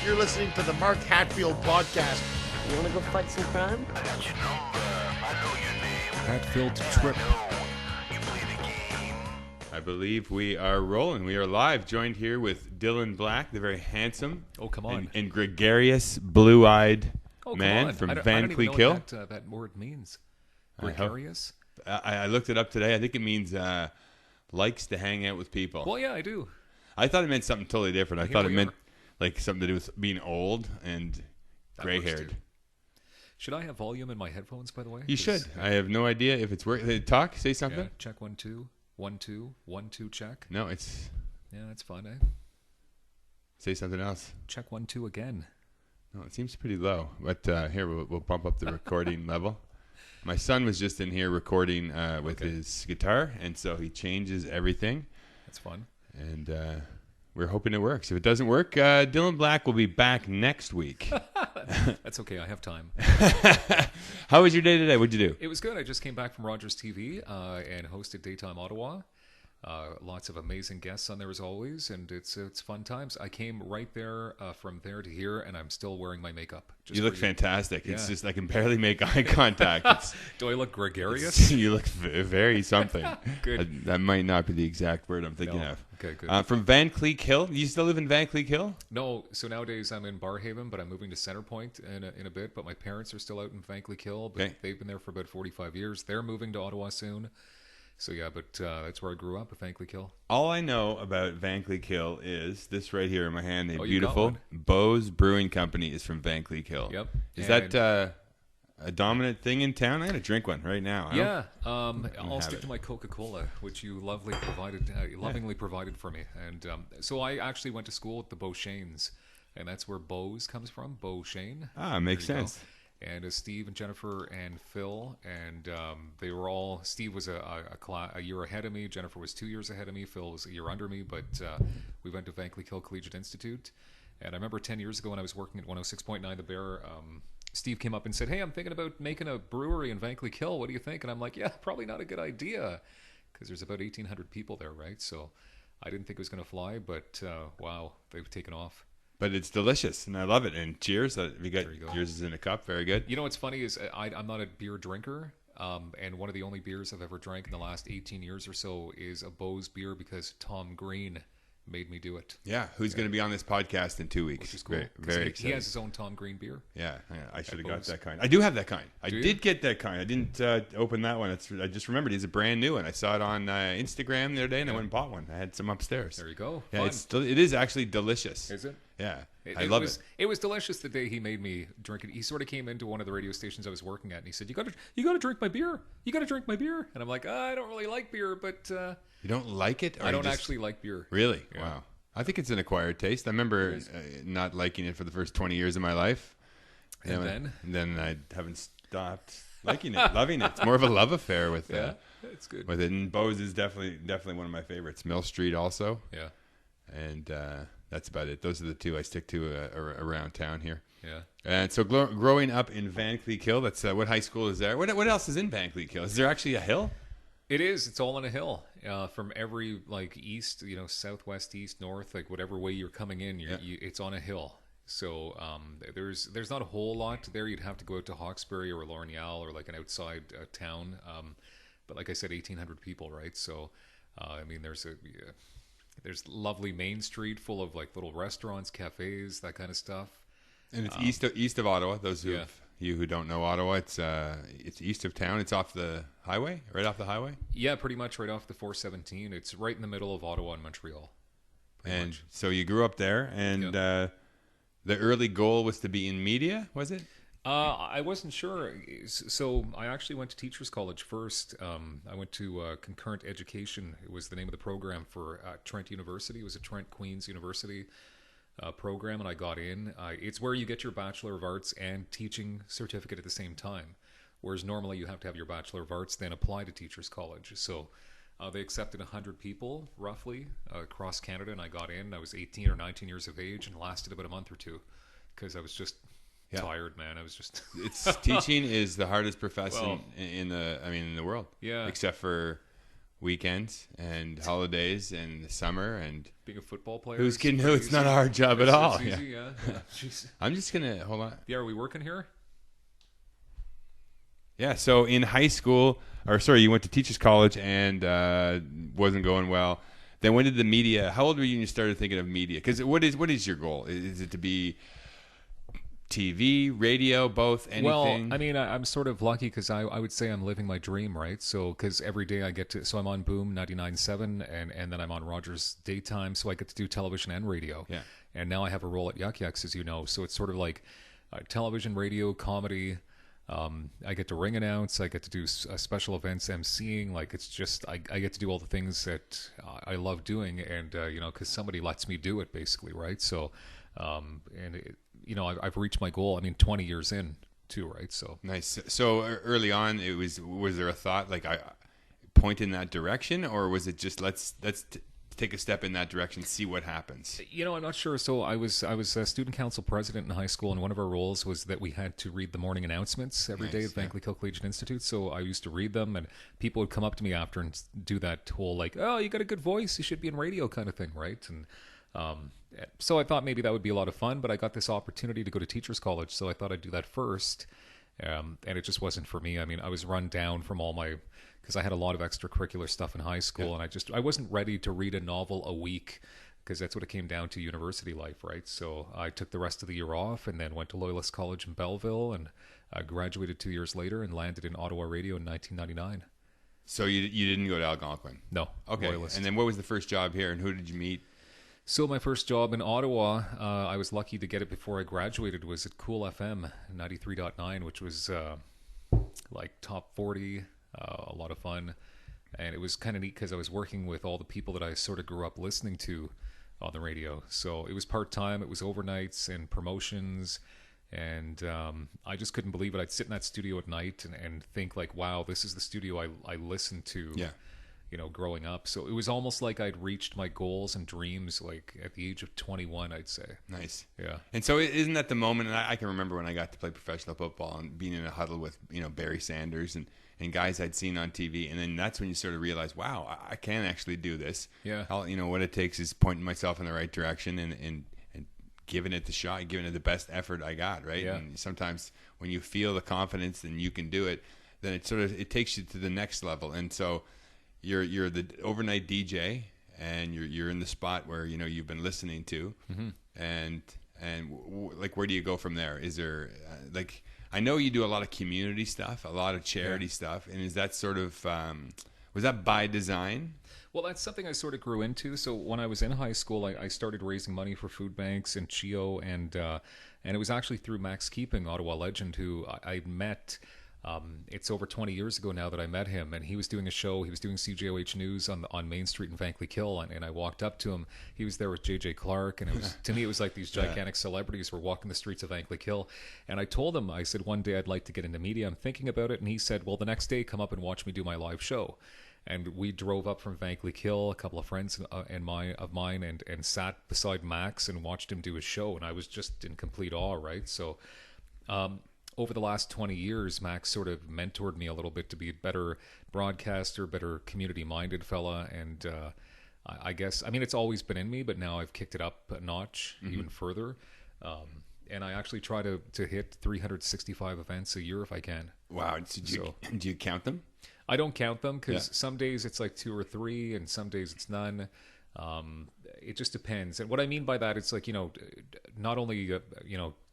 You're listening to the Mark Hatfield podcast. You want to go fight some crime? Hatfield trip. I believe we are rolling. We are live, joined here with Dylan Black, the very handsome and gregarious, blue-eyed man from Van Cleek Hill. What that word means. Gregarious? I looked it up today. I think it means likes to hang out with people. Well, yeah, I do. I thought it meant something totally different. I thought it meant like something to do with being old and gray-haired. Should I have volume in my headphones, by the way? You should. I have no idea if it's working. Talk, say something. Yeah, check 1 2 1 2 1 2 check. No, it's. Yeah, that's fine. Say something else. Check 1 2 again. No, it seems pretty low. But here we'll bump up the recording level. My son was just in here recording with his guitar, and so he changes everything. That's fun. And we're hoping it works. If it doesn't work, Dylan Black will be back next week. That's okay. I have time. How was your day today? What'd you do? It was good. I just came back from Rogers TV and hosted Daytime Ottawa. Lots of amazing guests on there as always, and it's fun times. I came right there from there to here, and I'm still wearing my makeup. You look fantastic. Yeah. It's just I can barely make eye contact. Do I look gregarious? You look very something. Good. That might not be the exact word I'm thinking of. Okay, good. From Van Cleek Hill. You still live in Van Cleek Hill? No. So nowadays I'm in Barhaven, but I'm moving to Centrepoint in a bit. But my parents are still out in Van Cleek Hill. But they've been there for about 45 years. They're moving to Ottawa soon. So yeah, but that's where I grew up, at Van Cleek Hill. All I know about Van Cleek Hill is this right here in my hand. The beautiful Bose Brewing Company is from Van Cleek Hill. Yep. Is that a dominant thing in town? I gotta drink one right now. Yeah. I'll stick to my Coca-Cola, which you lovingly provided for me. And so I actually went to school at the Beauchesnes, and that's where Bose comes from. Beauchesne. Makes sense. And Steve and Jennifer and Phil, and they were all. Steve was a year ahead of me. Jennifer was 2 years ahead of me. Phil was a year under me. But we went to Van Cleek Hill Collegiate Institute. And I remember 10 years ago when I was working at 106.9 The Bear, Steve came up and said, "Hey, I'm thinking about making a brewery in Van Cleek Hill. What do you think?" And I'm like, "Yeah, probably not a good idea, because there's about 1,800 people there, right?" So I didn't think it was going to fly, but wow, they've taken off. But it's delicious, and I love it. And cheers. You got yours is in a cup. Very good. You know what's funny is I'm not a beer drinker, and one of the only beers I've ever drank in the last 18 years or so is a Bose beer, because Tom Green made me do it. Yeah, who's going to be on this podcast in 2 weeks. Which is cool. Very excited. He has his own Tom Green beer. Yeah, I should have got that kind. I do have that kind. I did get that kind. I didn't open that one. I just remembered he's a brand new one. I saw it on Instagram the other day, and I went and bought one. I had some upstairs. There you go. Yeah, it is actually delicious. Is it? Yeah, I love it. It was delicious the day he made me drink it. He sort of came into one of the radio stations I was working at, and he said, "You got to drink my beer. You got to drink my beer." And I'm like, "I don't really like beer, but." You don't like it? Or I don't actually like beer. Really? Yeah. Wow. I think it's an acquired taste. I remember not liking it for the first 20 years of my life. And then I haven't stopped liking it, loving it. It's more of a love affair with it's good. With it. And Bose is definitely one of my favorites. Mill Street also. Yeah. And that's about it. Those are the two I stick to around town here. Yeah. And so growing up in Van Cleek Hill, that's what high school is there? What else is in Van Cleek Hill? Is there actually a hill? It is. It's all on a hill. From every east, southwest, east, north, whatever way you're coming in, it's on a hill. So there's not a whole lot there. You'd have to go out to Hawkesbury or Lorneal or an outside town. But like I said, 1,800 people, right? So there's lovely Main Street full of little restaurants, cafes, that kind of stuff. And it's east of Ottawa. Those who don't know Ottawa, it's east of town. It's off the highway, right off the highway. Yeah, pretty much right off the 417. It's right in the middle of Ottawa and Montreal. And so you grew up there, and the early goal was to be in media, was it? I wasn't sure. So I actually went to Teachers College first. I went to Concurrent Education. It was the name of the program for Trent University. It was a Trent Queen's University program, and I got in. It's where you get your Bachelor of Arts and teaching certificate at the same time, whereas normally you have to have your Bachelor of Arts, then apply to Teachers College. So they accepted 100 people, roughly, across Canada, and I got in. I was 18 or 19 years of age and lasted about a month or two because I was just tired, man. I was just... Teaching is the hardest profession in the world. Yeah. Except for... weekends and holidays and the summer and being a football player. Who's kidding? No, it's not a hard job at all. It's easy, yeah. I'm just gonna hold on. Yeah, are we working here? Yeah. So in high school, you went to teachers college and wasn't going well. Then when did the media? How old were you when you started thinking of media? Because what is your goal? Is it to be TV, radio, both, anything? Well, I mean, I'm sort of lucky because I would say I'm living my dream, right? So, because every day I get to, so I'm on Boom 99.7 and then I'm on Rogers Daytime, so I get to do television and radio. Yeah. And now I have a role at Yuck Yucks, as you know. So it's sort of like television, radio, comedy. I get to ring announce. I get to do special events, emceeing. Like it's just I get to do all the things that I love doing, and because somebody lets me do it, basically, right? So, I've reached my goal. I mean, 20 years in, too, right? So nice. So early on, was there a thought like I point in that direction, or was it just let's take a step in that direction, see what happens? I'm not sure. So I was a student council president in high school, and one of our roles was that we had to read the morning announcements every day at Vankleek Hill Collegiate Institute. So I used to read them, and people would come up to me after and do that whole like, "Oh, you got a good voice. You should be in radio," kind of thing, right? And so I thought maybe that would be a lot of fun, but I got this opportunity to go to teachers college, so I thought I'd do that first, and it just wasn't for me. I mean, I was run down from all my, because I had a lot of extracurricular stuff in high school, and I wasn't ready to read a novel a week, because that's what it came down to, university life, right? So I took the rest of the year off and then went to Loyalist College in Belleville, and graduated 2 years later and landed in Ottawa Radio in 1999. So you didn't go to Algonquin? No. Okay. Loyalist. And then what was the first job here, and who did you meet? So my first job in Ottawa, I was lucky to get it before I graduated, was at Cool FM 93.9, which was like top 40, a lot of fun. And it was kind of neat because I was working with all the people that I sort of grew up listening to on the radio. So it was part-time, it was overnights and promotions. And I just couldn't believe it. I'd sit in that studio at night and think like, wow, this is the studio I listened to. Yeah. Growing up. So it was almost like I'd reached my goals and dreams like at the age of 21, I'd say. Nice. Yeah. And so isn't that the moment, and I can remember when I got to play professional football and being in a huddle with, Barry Sanders and guys I'd seen on TV, and then that's when you sort of realize, wow, I can actually do this. Yeah. What it takes is pointing myself in the right direction and giving it the shot, giving it the best effort I got, right? Yeah. And sometimes when you feel the confidence and you can do it, then it takes you to the next level. And so you're the overnight DJ, and you're in the spot where you've been listening to, and like where do you go from there? Is there I know you do a lot of community stuff, a lot of charity stuff, and is that sort of was that by design? Well, that's something I sort of grew into. So when I was in high school, I started raising money for food banks and CHIO, and it was actually through Max Keeping, Ottawa legend, who I met. It's over 20 years ago now that I met him, and he was doing a show. He was doing CJOH News on Main Street in Vankleek Hill, and I walked up to him. He was there with JJ Clark, and it was to me it was like these gigantic celebrities were walking the streets of Vankleek Hill. And I told him, I said, one day I'd like to get into media. I'm thinking about it. And he said, well, the next day come up and watch me do my live show. And we drove up from Vankleek Hill, a couple of friends of mine, and sat beside Max and watched him do his show. And I was just in complete awe, right? So over the last 20 years, Max sort of mentored me a little bit to be a better broadcaster, better community-minded fella. And I guess, it's always been in me, but now I've kicked it up a notch even further. And I actually try to hit 365 events a year if I can. Wow. Do you count them? I don't count them because some days it's like 2 or 3 and some days it's none. It just depends. And what I mean by that, it's like, not only,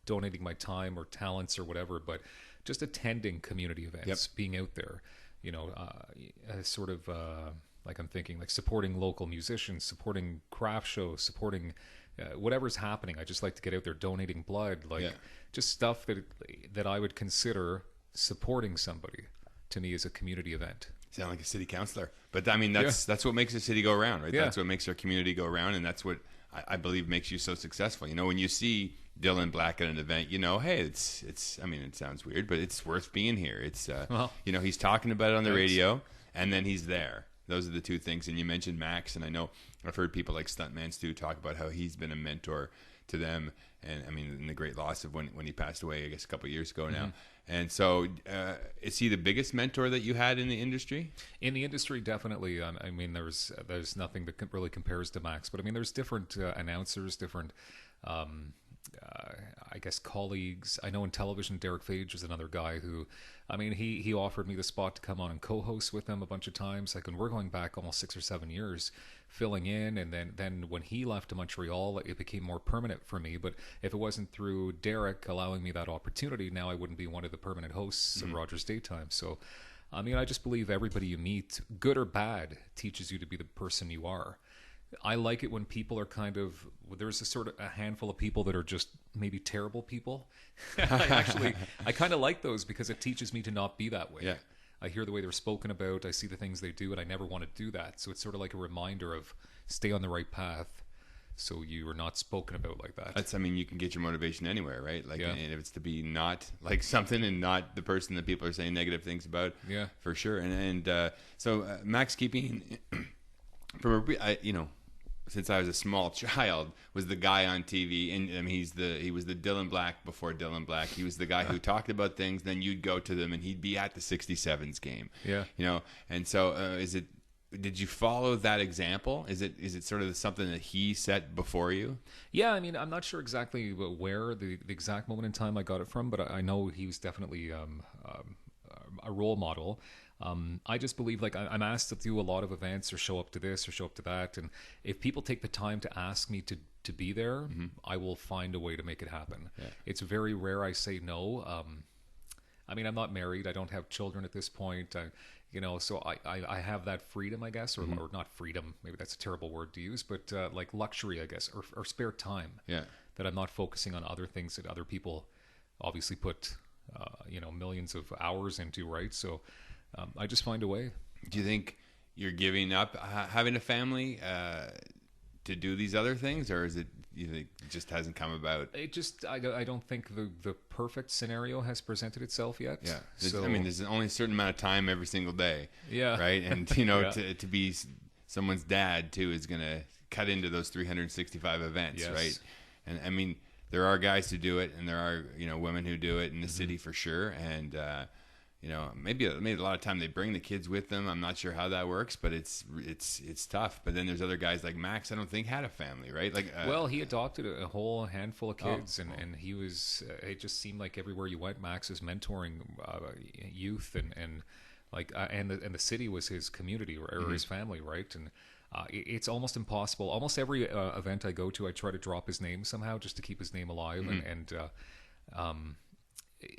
donating my time or talents or whatever, but just attending community events, being out there, sort of like I'm thinking like supporting local musicians, supporting craft shows, supporting whatever's happening. I just like to get out there, donating blood, just stuff that I would consider supporting somebody. To me, is a community event. Sound like a city councillor, but that's what makes a city go around, right? Yeah. That's what makes our community go around, and that's what I believe makes you so successful. When you see Dylan Black at an event, hey, it's. It sounds weird, but it's worth being here. It's he's talking about it on the radio, and then he's there. Those are the two things. And you mentioned Max, and I know I've heard people like Stuntman Stu talk about how he's been a mentor to them. And I mean, in the great loss of when he passed away, I guess a couple of years ago now. And so, is he the biggest mentor that you had in the industry? In the industry, definitely. I mean, there's nothing that really compares to Max. But I mean, there's different announcers, different, I guess, colleagues. I know in television, Derek Fage is another guy who, I mean, he offered me the spot to come on and co-host with him a bunch of times. Like, and we're going back almost 6 or 7 years, filling in. And then when he left to Montreal, it became more permanent for me. But if it wasn't through Derek allowing me that opportunity, now I wouldn't be one of the permanent hosts of Rogers Daytime. So, I mean, I just believe everybody you meet, good or bad, teaches you to be the person you are. I like it when people are kind of, there's a handful of people that are just maybe terrible people. I kind of like those because it teaches me to not be that way. Yeah. I hear the way they're spoken about, I see the things they do, and I never want to do that. So it's sort of like a reminder of stay on the right path so you are not spoken about like that. That's, I mean, you can get your motivation anywhere, right? Like, and if it's to be not like something and not the person that people are saying negative things about, for sure. So Max Keeping, since I was a small child, was the guy on TV, and I mean, he was the Dylan Black before Dylan Black. He was the guy who talked about things. Then you'd go to them, and he'd be at the 67s game. Yeah, And so, did you follow that example? Is it sort of something that he set before you? Yeah, I mean, I'm not sure exactly where the exact moment in time I got it from, but I know he was definitely a role model. I just believe, like, I'm asked to do a lot of events or show up to this or show up to that, and if people take the time to ask me to be there, I will find a way to make it happen. It's very rare I say no. I mean, I'm not married, I don't have children at this point, so I have that freedom, I guess, or not freedom, maybe that's a terrible word to use, but like luxury, I guess, or spare time, that I'm not focusing on other things that other people obviously put millions of hours into, right? So I just find a way. Do you think you're giving up having a family to do these other things, or is it, you think, it just hasn't come about? It just, I don't think the perfect scenario has presented itself yet. Yeah. So, I mean, there's only a certain amount of time every single day. Yeah. Right. And to be someone's dad too is going to cut into those 365 events. Yes. Right. And I mean, there are guys who do it, and there are women who do it in the city for sure. And maybe a lot of time they bring the kids with them. I'm not sure how that works, but it's tough. But then there's other guys like Max, I don't think had a family, right? Like, well, he adopted a whole handful of kids, and he was. It just seemed like everywhere you went, Max was mentoring youth, and the city was his community or his family, right? And it's almost impossible. Almost every event I go to, I try to drop his name somehow just to keep his name alive, and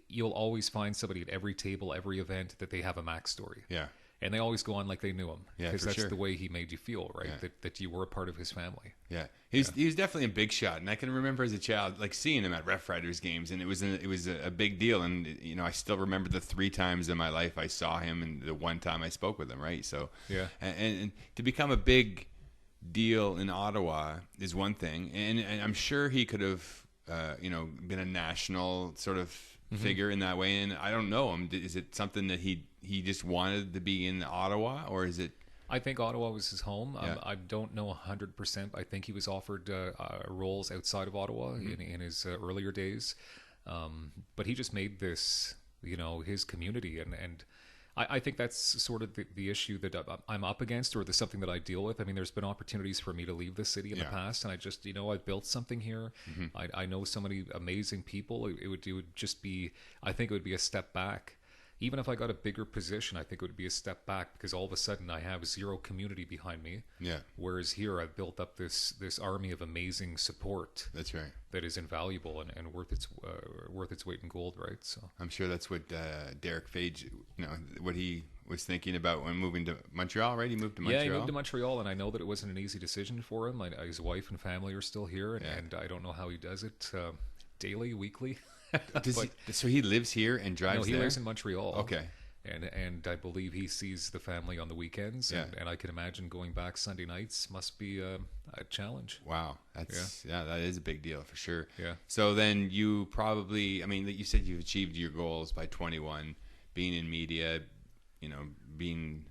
you'll always find somebody at every table, every event, that they have a Max story. Yeah. And they always go on like they knew him. Yeah, because that's the way he made you feel, right? Yeah. That you were a part of his family. Yeah. He was definitely a big shot. And I can remember as a child, like, seeing him at Rough Riders games, and it was a big deal. And, I still remember the 3 times in my life I saw him, and the 1 time I spoke with him, right? So, yeah. And to become a big deal in Ottawa is one thing. And I'm sure he could have, been a national sort of figure in that way, and I don't know him. Is it something that he just wanted to be in Ottawa, or is it? I think Ottawa was his home. Yeah. I don't know 100%. I think he was offered roles outside of Ottawa in his earlier days, but he just made this, his community, and I think that's sort of the issue that I'm up against, or something that I deal with. I mean, there's been opportunities for me to leave the city in the past, and I just, I've built something here. I know so many amazing people. It would just be, I think it would be a step back. Even if I got a bigger position, I think it would be a step back, because all of a sudden I have zero community behind me. Yeah. Whereas here I've built up this army of amazing support. That's right. That is invaluable and worth its weight in gold, right? So I'm sure that's what Derek Fage, what he was thinking about when moving to Montreal, right? He moved to Montreal. Yeah, he moved to Montreal, and I know that it wasn't an easy decision for him. His wife and family are still here, and I don't know how he does it daily, weekly. So he lives here and drives there? No, he lives in Montreal. Okay. And I believe he sees the family on the weekends. Yeah. And I can imagine going back Sunday nights must be a challenge. Wow. That is a big deal for sure. Yeah. So then you probably, you said you've achieved your goals by 21, being in media, being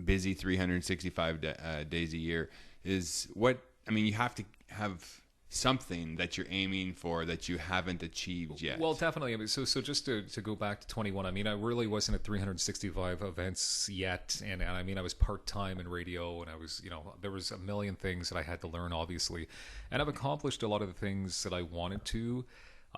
busy 365 days a year, is you have to have something that you're aiming for that you haven't achieved yet. Well, definitely. I mean, so just to go back to 21, I mean, I really wasn't at 365 events yet, and I mean, I was part-time in radio, and I was, there was a million things that I had to learn, obviously, and I've accomplished a lot of the things that I wanted to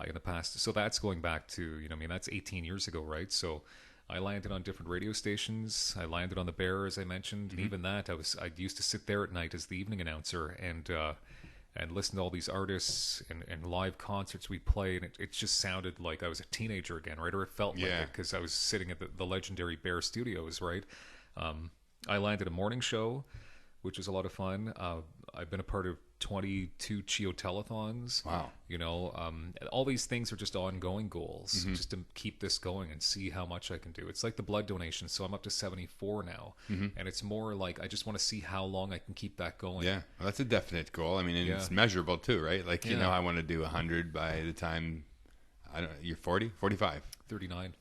in the past. So that's going back to, that's 18 years ago, right? So I landed on different radio stations. I landed on the Bear, as I mentioned, and even that, I used to sit there at night as the evening announcer and listen to all these artists and live concerts we played. And it just sounded like I was a teenager again, right? Or it felt like it, because I was sitting at the legendary Bear Studios, right? I landed a morning show, which was a lot of fun. I've been a part of 22 CHIO telethons. Wow. All these things are just ongoing goals, just to keep this going and see how much I can do. It's like the blood donation. So I'm up to 74 now. And it's more like I just want to see how long I can keep that going. Yeah. Well, that's a definite goal. I mean, and it's measurable too, right? Like, I want to do 100 by the time, you're 40, 45. 39,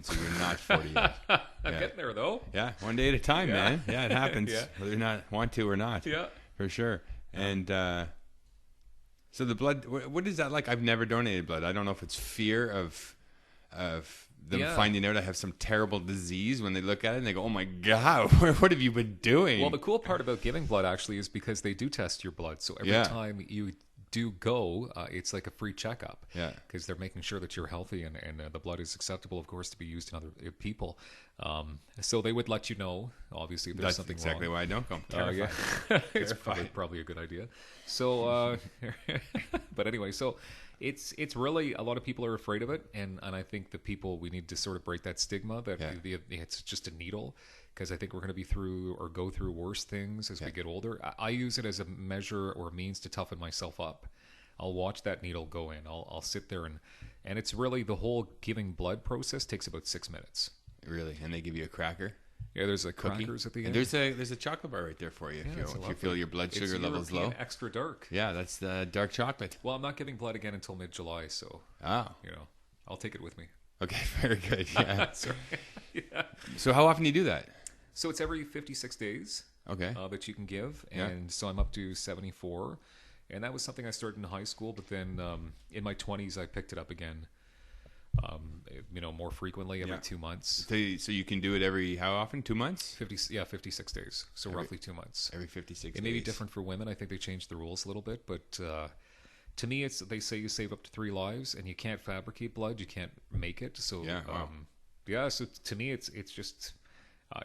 so you're not 40 yet. I'm getting there, though. Yeah, one day at a time, man. Yeah, it happens, whether you not want to or not. Yeah. For sure. And so the blood, what is that like? I've never donated blood. I don't know if it's fear of them finding out I have some terrible disease when they look at it and they go, oh my God, what have you been doing? Well, the cool part about giving blood actually is because they do test your blood. So every time you do go, it's like a free checkup. Yeah. Because they're making sure that you're healthy and the blood is acceptable, of course, to be used in other people. So they would let you know, obviously, if there's something wrong. That's exactly why I don't go. Terrified. It's probably a good idea. So, but anyway, so it's really, a lot of people are afraid of it. And I think we need to sort of break that stigma that it's just a needle. Because I think we're going to go through worse things as we get older. I use it as a measure or means to toughen myself up. I'll watch that needle go in. I'll sit there and it's really, the whole giving blood process takes about 6 minutes. Really? And they give you a cracker? Yeah, there's crackers at the end. And there's a chocolate bar right there for you if you feel your blood sugar levels low. Extra dark. Yeah, that's the dark chocolate. Well, I'm not giving blood again until mid-July, so I'll take it with me. Okay, very good. Yeah. That's right. Yeah. So how often do you do that? So it's every 56 days that you can give. And so I'm up to 74. And that was something I started in high school. But then in my 20s, I picked it up again, more frequently, every 2 months. So you can do it every, how often? 2 months? 56 days. So roughly 2 months. Every 56 days. It may be different for women. I think they changed the rules a little bit. But to me, they say you save up to 3 lives. And you can't fabricate blood. You can't make it. So, so to me, it's just...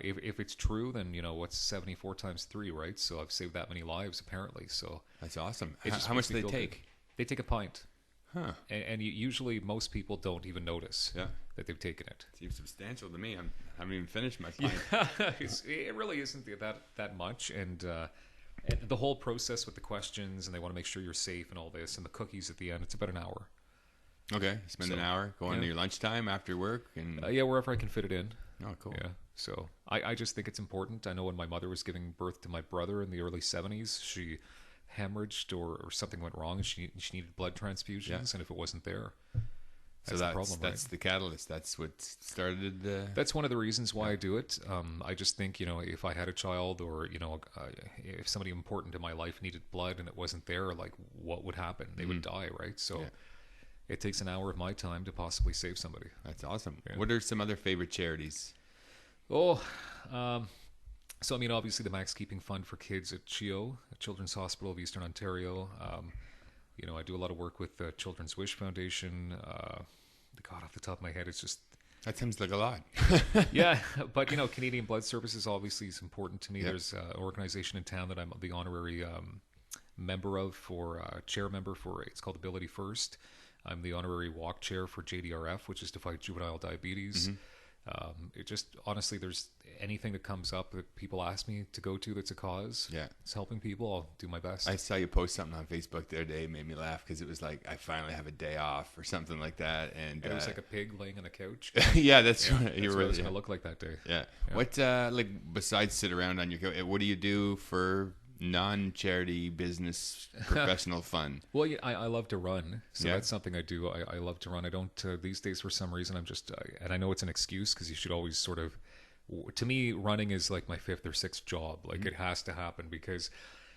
if it's true, then what's 74 times 3, right? So I've saved that many lives apparently. So that's awesome. How much do they take? Good. They take a pint. Huh? And usually most people don't even notice that they've taken it. Seems substantial to me. I haven't even finished my pint. It really isn't that much, and the whole process with the questions, and they want to make sure you're safe and all this, and the cookies at the end. It's about an hour. Okay, spend an hour going to your lunchtime after work, and wherever I can fit it in. Oh, cool. Yeah. So I just think it's important. I know when my mother was giving birth to my brother in the early 70s, she hemorrhaged or something went wrong, and she needed blood transfusions, and if it wasn't there, that's the problem. That's the catalyst. That's what started the... That's one of the reasons why I do it. I just think, if I had a child or, if somebody important in my life needed blood and it wasn't there, like, what would happen? They would die, right? So... Yeah. It takes an hour of my time to possibly save somebody. That's awesome. Yeah. What are some other favorite charities? So obviously the Max Keeping Fund for Kids at CHIO, Children's Hospital of Eastern Ontario. I do a lot of work with the Children's Wish Foundation. God, off the top of my head, it's just... That seems like a lot. Yeah, but, Canadian Blood Services obviously is important to me. Yep. There's an organization in town that I'm the honorary member of chair member for, it's called Ability First. I'm the honorary walk chair for JDRF, which is to fight juvenile diabetes. It just, honestly, there's anything that comes up that people ask me to go to that's a cause. Yeah. It's helping people. I'll do my best. I saw you post something on Facebook the other day. It made me laugh because it was like, I finally have a day off or something like that. And it was like a pig laying on a couch. Yeah, that's what it was going to look like that day. Yeah. What, besides sit around on your couch, what do you do for non-charity business professional fun? Well, I love to run, so that's something I do. I love to run. I don't these days for some reason. I'm just and I know it's an excuse because you should always sort of To me, running is like my fifth or sixth job. Like it has to happen, because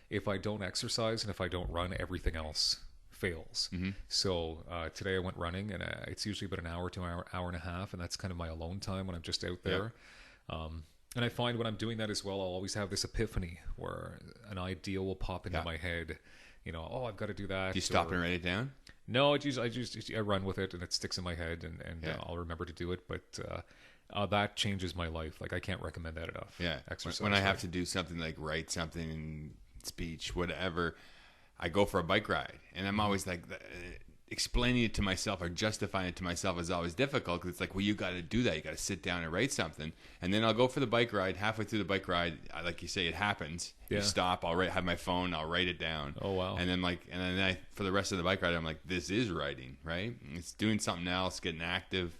if I don't exercise and if I don't run, everything else fails. So today I went running, and it's usually about an hour to an hour and a half, and that's kind of my alone time when I'm just out there. And I find when I'm doing that as well, I'll always have this epiphany where an idea will pop into my head. You know, oh, I've got to do that. Do you stop and write it down? No, I run with it, and it sticks in my head, and I'll remember to do it. But that changes my life. Like, I can't recommend that enough. Yeah. Exercise. When I have to do something like write something, speech, whatever, I go for a bike ride, and I'm always like, explaining it to myself or justifying it to myself is always difficult, because it's like, well, you got to do that. You got to sit down and write something, and then I'll go for the bike ride. Halfway through the bike ride, like you say, it happens. You stop. I'll have my phone. I'll write it down. Oh wow! And then for the rest of the bike ride, I'm like, this is writing, right? It's doing something else, getting active,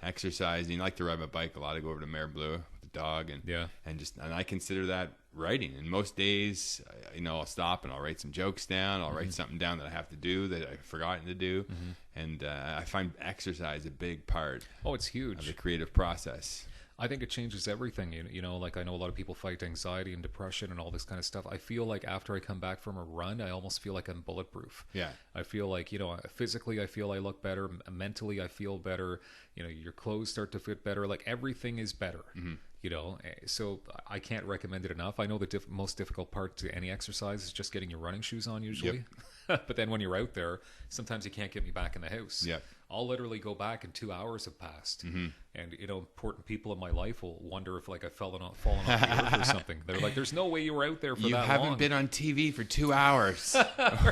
exercising. I like to ride my bike a lot. I go over to Mare Bleu with the dog, and I consider that writing. And most days, I'll stop and I'll write some jokes down. I'll write something down that I have to do that I've forgotten to do. And I find exercise a big part. Oh, it's huge. Of the creative process. I think it changes everything. Like, I know a lot of people fight anxiety and depression and all this kind of stuff. I feel like after I come back from a run, I almost feel like I'm bulletproof. Yeah. I feel like, physically I feel I look better. Mentally I feel better. Your clothes start to fit better. Like, everything is better. So I can't recommend it enough. I know the most difficult part to any exercise is just getting your running shoes on usually. But then when you're out there, sometimes you can't get me back in the house. I'll literally go back and 2 hours have passed. And, important people in my life will wonder if, like, I've fallen off the earth or something. They're like, there's no way you were out there for that long. You haven't been on TV for 2 hours.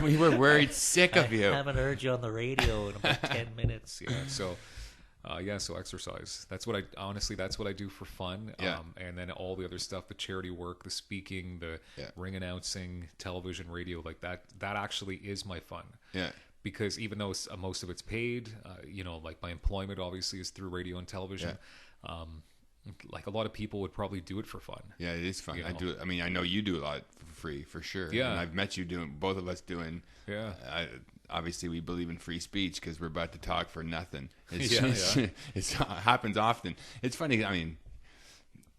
We were worried sick of you. I haven't heard you on the radio in about 10 minutes. So exercise. That's what I do for fun. And then all the other stuff, the charity work, the speaking, the ring announcing, television, radio, like that actually is my fun. Because even though most of it's paid, like my employment obviously is through radio and television. Like, a lot of people would probably do it for fun. Yeah, it is fun. I do it. I mean, I know you do a lot for free, for sure. Yeah. And I've met you both of us doing. Yeah. Obviously, we believe in free speech because we're about to talk for nothing. It happens often. It's funny. I mean,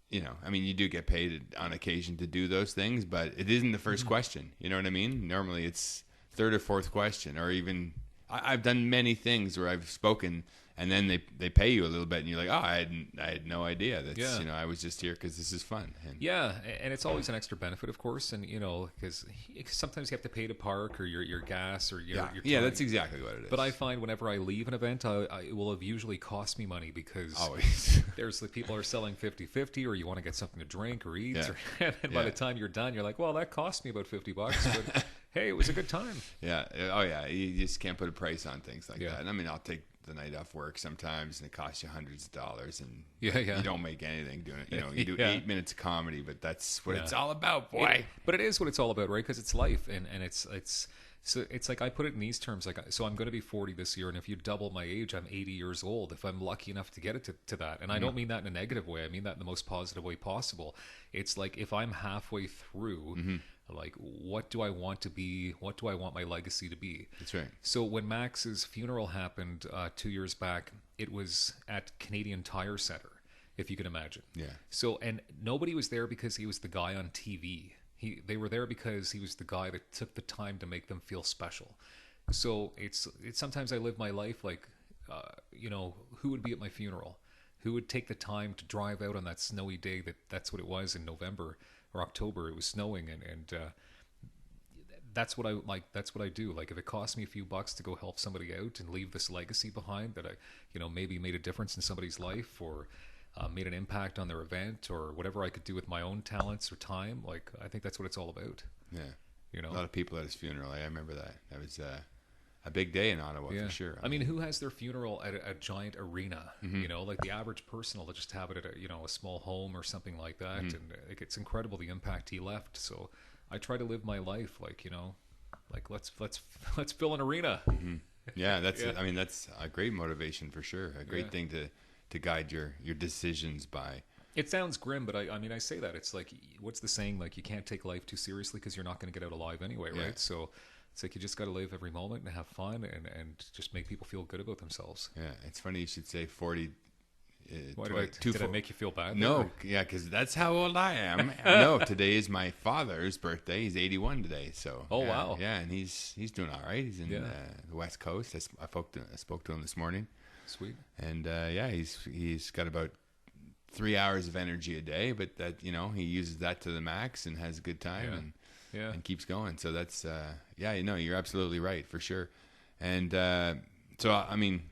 you do get paid on occasion to do those things, but it isn't the first question. You know what I mean? Normally, it's third or fourth question, or even I've done many things where I've spoken, and then they pay you a little bit, and you're like, oh, I had no idea. That's I was just here because this is fun. And and it's always an extra benefit, of course, and because sometimes you have to pay to park or your gas or your time. That's exactly what it is. But I find whenever I leave an event, it will have usually cost me money, because always there's the people are selling 50-50, or you want to get something to drink or eat, and by the time you're done, you're like, well, that cost me about $50, but hey, it was a good time. You just can't put a price on things like that. And I mean, I'll take the night off work sometimes, and it costs you hundreds of dollars, and you don't make anything doing it. You do 8 minutes of comedy, but that's what it's all about, boy. But it is what it's all about, right? Because it's life, and it's like, I put it in these terms, like, so I'm going to be 40 this year, and if you double my age, I'm 80 years old, if I'm lucky enough to get it to that. And I don't mean that in a negative way. I mean that in the most positive way possible. It's like, if I'm halfway through, like, what do I want to be? What do I want my legacy to be? That's right. So when Max's funeral happened 2 years back, it was at Canadian Tire Center, if you can imagine. Yeah. So, and nobody was there because he was the guy on TV. They were there because he was the guy that took the time to make them feel special. So it's sometimes I live my life like, who would be at my funeral? Who would take the time to drive out on that snowy day? That's what it was in November or October. It was snowing, and that's what I like. That's what I do. Like, if it costs me a few bucks to go help somebody out and leave this legacy behind, that I, maybe made a difference in somebody's life, or made an impact on their event, or whatever I could do with my own talents or time. Like, I think that's what it's all about. Yeah. A lot of people at his funeral. I remember that. That was a big day in Ottawa, for sure. I mean, who has their funeral at a giant arena? Like the average person will just have it at a small home or something like that. And it's incredible the impact he left. So I try to live my life like, like let's fill an arena. Yeah, that's I mean, that's a great motivation for sure. A great thing to guide your decisions by. It sounds grim, but I mean, I say that. It's like, what's the saying? Like, you can't take life too seriously because you're not going to get out alive anyway, right? So it's like, you just got to live every moment and have fun and just make people feel good about themselves. Yeah, it's funny you should say 40. Why did I make you feel bad? No, yeah, because that's how old I am. No, today is my father's birthday. He's 81 today. So wow. Yeah, and he's doing all right. He's in the West Coast. I spoke to him this morning. Sweet. And he's got about 3 hours of energy a day, but that he uses that to the max and has a good time and keeps going. So that's you're absolutely right, for sure. And so I mean,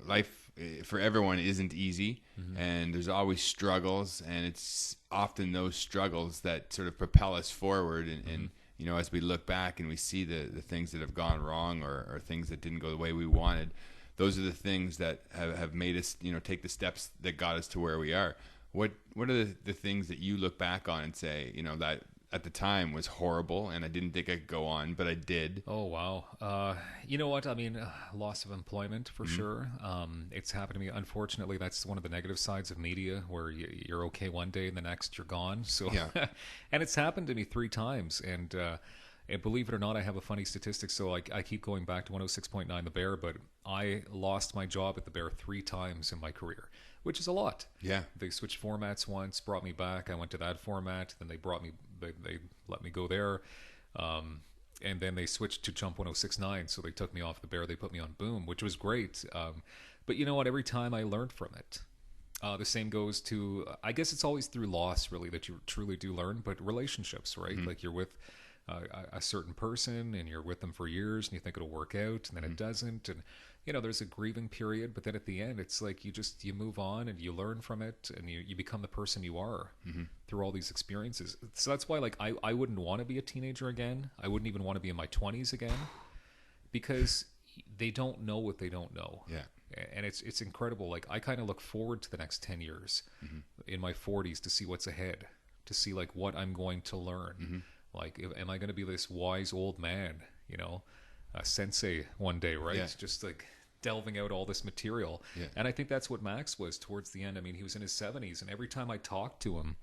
life for everyone isn't easy, and there's always struggles, and it's often those struggles that sort of propel us forward. And as we look back and we see the things that have gone wrong or things that didn't go the way we wanted, those are the things that have made us, take the steps that got us to where we are. What are the things that you look back on and say, that at the time was horrible and I didn't think I could go on, but I did? Oh, wow. You know what? I mean, loss of employment for sure. It's happened to me. Unfortunately, that's one of the negative sides of media, where you're okay one day and the next you're gone. So, and it's happened to me 3 times. And believe it or not, I have a funny statistic. So I keep going back to 106.9 The Bear, but I lost my job at The Bear 3 times in my career, which is a lot. Yeah. They switched formats once, brought me back. I went to that format. Then they let me go there. And then they switched to Jump 106.9. So they took me off The Bear. They put me on Boom, which was great. But you know what? Every time I learned from it. The same goes to, I guess it's always through loss, really, that you truly do learn. But relationships, right? Like you're with a certain person and you're with them for years and you think it'll work out, and then it doesn't. And there's a grieving period, but then at the end it's like you move on and you learn from it, and you become the person you are through all these experiences. So that's why I wouldn't want to be a teenager again. I wouldn't even want to be in my 20s again, because they don't know what they don't know. And it's incredible. Like, I kind of look forward to the next 10 years in my 40s to see what's ahead, to see like what I'm going to learn. Like, am I going to be this wise old man, a sensei one day, right? Just like delving out all this material. And I think that's what Max was towards the end. I mean, he was in his 70s, and every time I talked to him,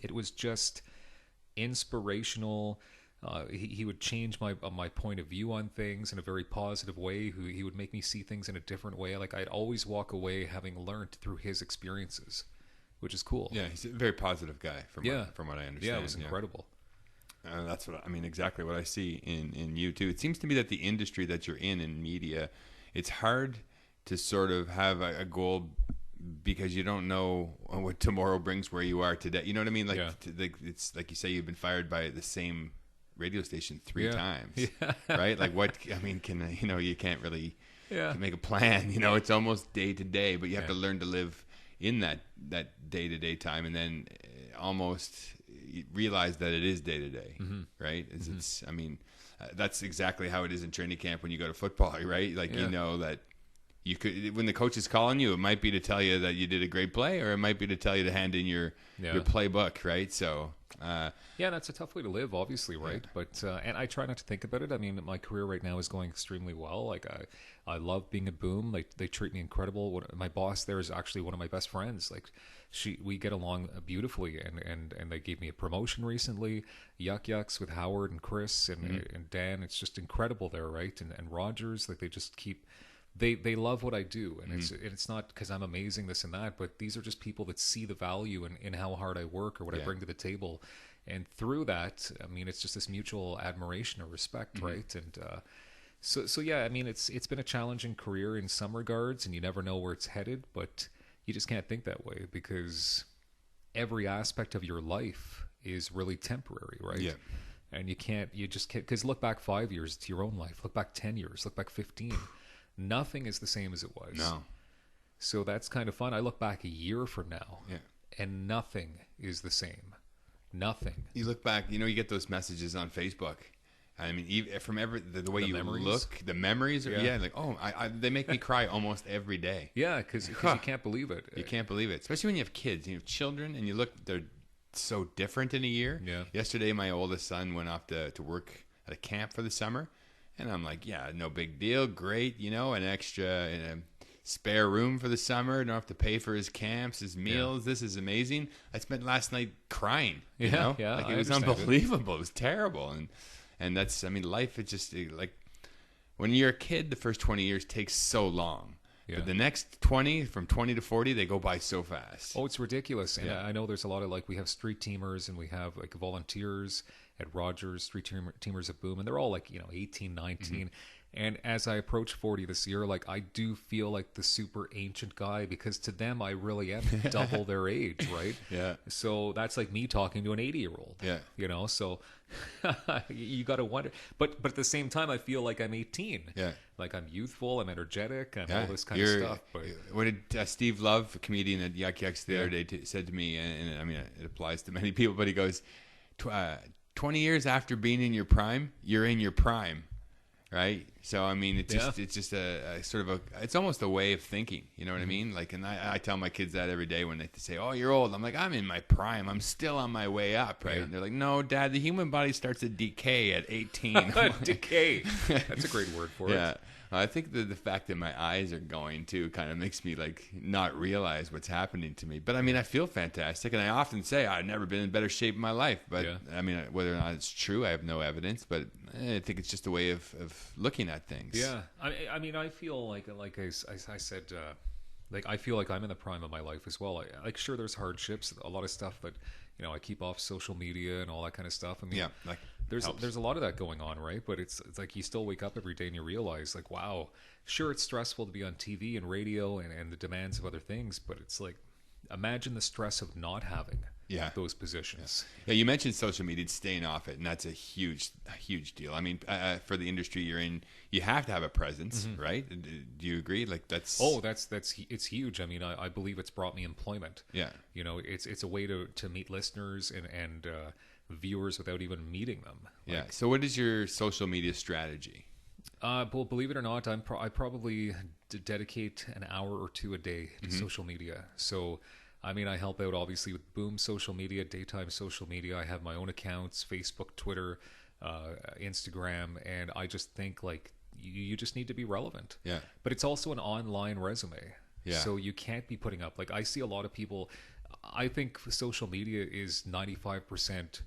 it was just inspirational. He would change my point of view on things in a very positive way. He would make me see things in a different way. Like, I'd always walk away having learned through his experiences, which is cool. Yeah, he's a very positive guy from what I understand. Yeah, it was incredible. That's exactly what I see in you too. It seems to me that the industry that you're in media, it's hard to sort of have a goal, because you don't know what tomorrow brings where you are today. You know what I mean? Like, it's like you say, you've been fired by the same radio station 3 times, right? Like, you can't really make a plan. It's almost day to day, but you have to learn to live in that day to day time, and then almost realize that it is day to day, right? That's exactly how it is in training camp when you go to football, right? Like, that you could, when the coach is calling you, it might be to tell you that you did a great play, or it might be to tell you to hand in your playbook, right? So that's a tough way to live, obviously, right? But and I try not to think about it. I mean, my career right now is going extremely well. Like, I love being at Boom. They treat me incredible. My boss there is actually one of my best friends. Like, we get along beautifully, and they gave me a promotion recently. Yucks with Howard and Chris and Dan. It's just incredible there, right? And Rogers, like, they just keep. They love what I do, and it's not because I'm amazing, this and that, but these are just people that see the value in how hard I work or what I bring to the table, and through that, I mean, it's just this mutual admiration or respect, right? And so yeah, I mean, it's been a challenging career in some regards, and you never know where it's headed, but you just can't think that way, because every aspect of your life is really temporary, right? Yeah. And you just can't, because look back 5 years to your own life, look back 10 years, look back 15. Nothing is the same as it was. No. So that's kind of fun. I look back a year from now, and nothing is the same. Nothing. You look back, you get those messages on Facebook. I mean, even from the way you memories. Look, the memories are, like, they make me cry almost every day. Yeah, because you can't believe it. You can't believe it, especially when you have kids. You have children, and you look, they're so different in a year. Yeah. Yesterday, my oldest son went off to work at a camp for the summer. And I'm like, no big deal. Great, an extra spare room for the summer. Don't have to pay for his camps, his meals. This is amazing. I spent last night crying. Yeah. Like, it was unbelievable. It was terrible. And that's, life is just like, when you're a kid, the first 20 years takes so long. Yeah. But the next 20, from 20 to 40, they go by so fast. Oh, it's ridiculous. And Yeah. I know there's a lot of, like, we have street teamers and we have, like, volunteers at Rogers, street teamers at Boom, and they're all, like, 18, 19. And as I approach 40 this year, like, I do feel like the super ancient guy, because to them, I really am double their age, right? Yeah. So that's like me talking to an 80-year-old. Yeah. So you got to wonder. But at the same time, I feel like I'm 18. Yeah. Like, I'm youthful, I'm energetic, I'm Yeah. all this kind of stuff. But What did Steve Love, a comedian at Yuck Yucks the other day, said to me, and I mean, it applies to many people, but he goes, 20 years after being in your prime, you're in your prime. Right. So, I mean, it's just a sort of it's almost a way of thinking. You know what I mean? Like, and I tell my kids that every day when they say, "Oh, you're old." I'm like, I'm in my prime. I'm still on my way up. Right. Yeah. And they're like, "No, Dad, the human body starts to decay at 18. Decay. That's a great word for it. Yeah. I think the fact that my eyes are going too kind of makes me like not realize what's happening to me. But I mean, I feel fantastic, and I often say I've never been in better shape in my life. But I mean, whether or not it's true, I have no evidence. But I think it's just a way of looking at things. Yeah, I mean, I feel like I said, like, I feel like I'm in the prime of my life as well. Like, sure, there's hardships, a lot of stuff, but I keep off social media and all that kind of stuff. I mean, Yeah, like there's a lot of that going on, right? But it's like you still wake up every day and you realize, like, wow, sure, it's stressful to be on TV and radio and the demands of other things, but it's like, imagine the stress of not having those positions. Yeah, you mentioned social media, staying off it, and that's a huge deal. I mean, for the industry you're in, you have to have a presence, right? Do you agree? Like, that's it's huge. I mean, I believe it's brought me employment. Yeah, it's a way to meet listeners and viewers without even meeting them. Yeah. So, what is your social media strategy? Well, believe it or not, I probably dedicate an hour or two a day to social media. So, I mean, I help out obviously with Boom social media, daytime social media. I have my own accounts, Facebook, Twitter, Instagram, and I just think, like, you just need to be relevant. Yeah. But it's also an online resume. Yeah. So you can't be putting up, like, I see a lot of people, I think social media is 95%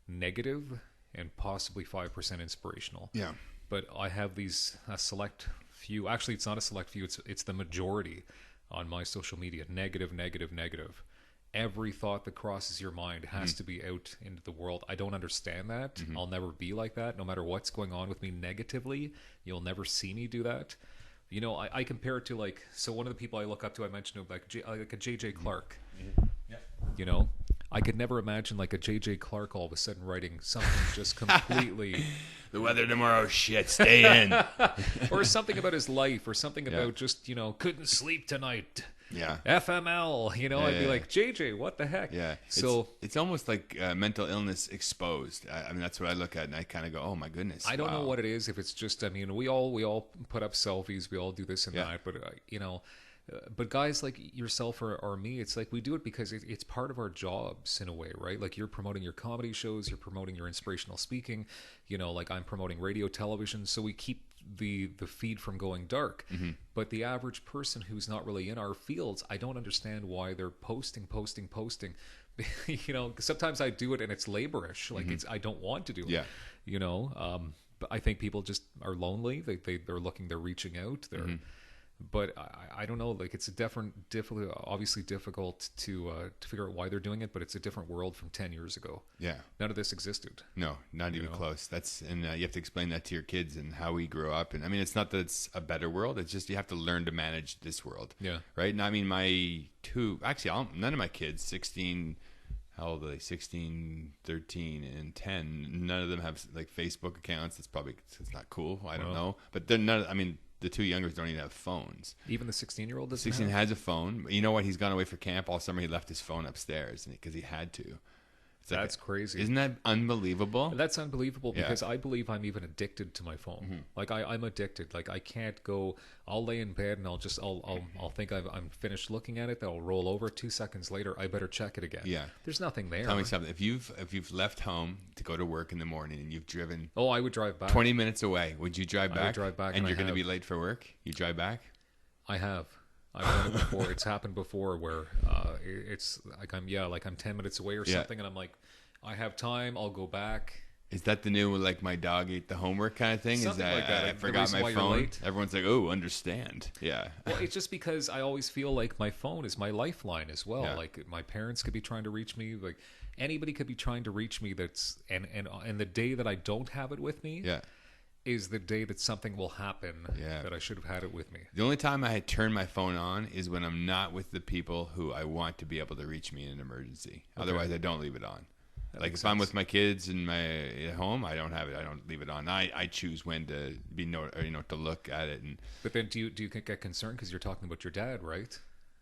negative and possibly 5% inspirational. Yeah. But I have these select few. Actually, it's not a select few. It's the majority on my social media. Negative. Every thought that crosses your mind has to be out into the world. I don't understand that. I'll never be like that. No matter what's going on with me negatively, you'll never see me do that. I compare it to, like, so one of the people I look up to, I mentioned, like a J.J. Clark. Yeah. I could never imagine, like, a J.J. Clark all of a sudden writing something just completely... The weather tomorrow, shit, stay in. Or something about his life, or something about just, couldn't sleep tonight. Yeah. FML, I'd be like, JJ, what the heck? Yeah. So it's almost like mental illness exposed. I mean, that's what I look at, and I kind of go, oh my goodness. I don't know what it is. If it's just, I mean, we all put up selfies, we all do this and that, but but guys like yourself or me, it's like we do it because it's part of our jobs in a way, right? Like, you're promoting your comedy shows, you're promoting your inspirational speaking, like I'm promoting radio, television, so we keep the feed from going dark. But the average person who's not really in our fields, I don't understand why they're posting. Sometimes I do it and it's laborish, like I don't want to do it. But I think people just are lonely. They're reaching out. But I don't know. Like, it's obviously difficult to figure out why they're doing it. But it's a different world from 10 years ago. Yeah, none of this existed. No, not even close. And you have to explain that to your kids and how we grew up. And I mean, it's not that it's a better world. It's just you have to learn to manage this world. Yeah. Right. And I mean, none of my kids, 16. How old are they? 16, 13, and 10. None of them have, like, Facebook accounts. It's not cool. I don't know. But they're not. I mean, the two youngers don't even have phones. Even the 16-year-old doesn't. 16 has a phone. You know what? He's gone away for camp all summer. He left his phone upstairs because he had to. That's crazy. Isn't that unbelievable? That's unbelievable because I believe I'm even addicted to my phone. Like, I'm addicted. Like, I can't go. I'll lay in bed and I'll think I'm finished looking at it. Then I'll roll over. 2 seconds later, I better check it again. Yeah. There's nothing there. Tell me something. If you've left home to go to work in the morning and you've driven, I would drive back 20 minutes away. Would you drive back? I would drive back, and you're going to be late for work. You drive back. I have. I've done it before. It's happened before where it's like I'm 10 minutes away or something, and I'm like, I have time. I'll go back. Is that the new, like, my dog ate the homework kind of thing? Something Is that like that. I The forgot reason my why you're phone? late. Everyone's like, oh, understand. Yeah. Well, it's just because I always feel like my phone is my lifeline as well. Yeah. Like my parents could be trying to reach me. Like anybody could be trying to reach me. And the day that I don't have it with me Yeah. is the day that something will happen Yeah. that I should have had it with me. The only time I turn my phone on is when I'm not with the people who I want to be able to reach me in an emergency. Otherwise, I don't leave it on. Like if I'm with my kids and at home, I don't have it. I don't leave it on. I choose when to be to look at it. And But then do you get concerned because you're talking about your dad, right?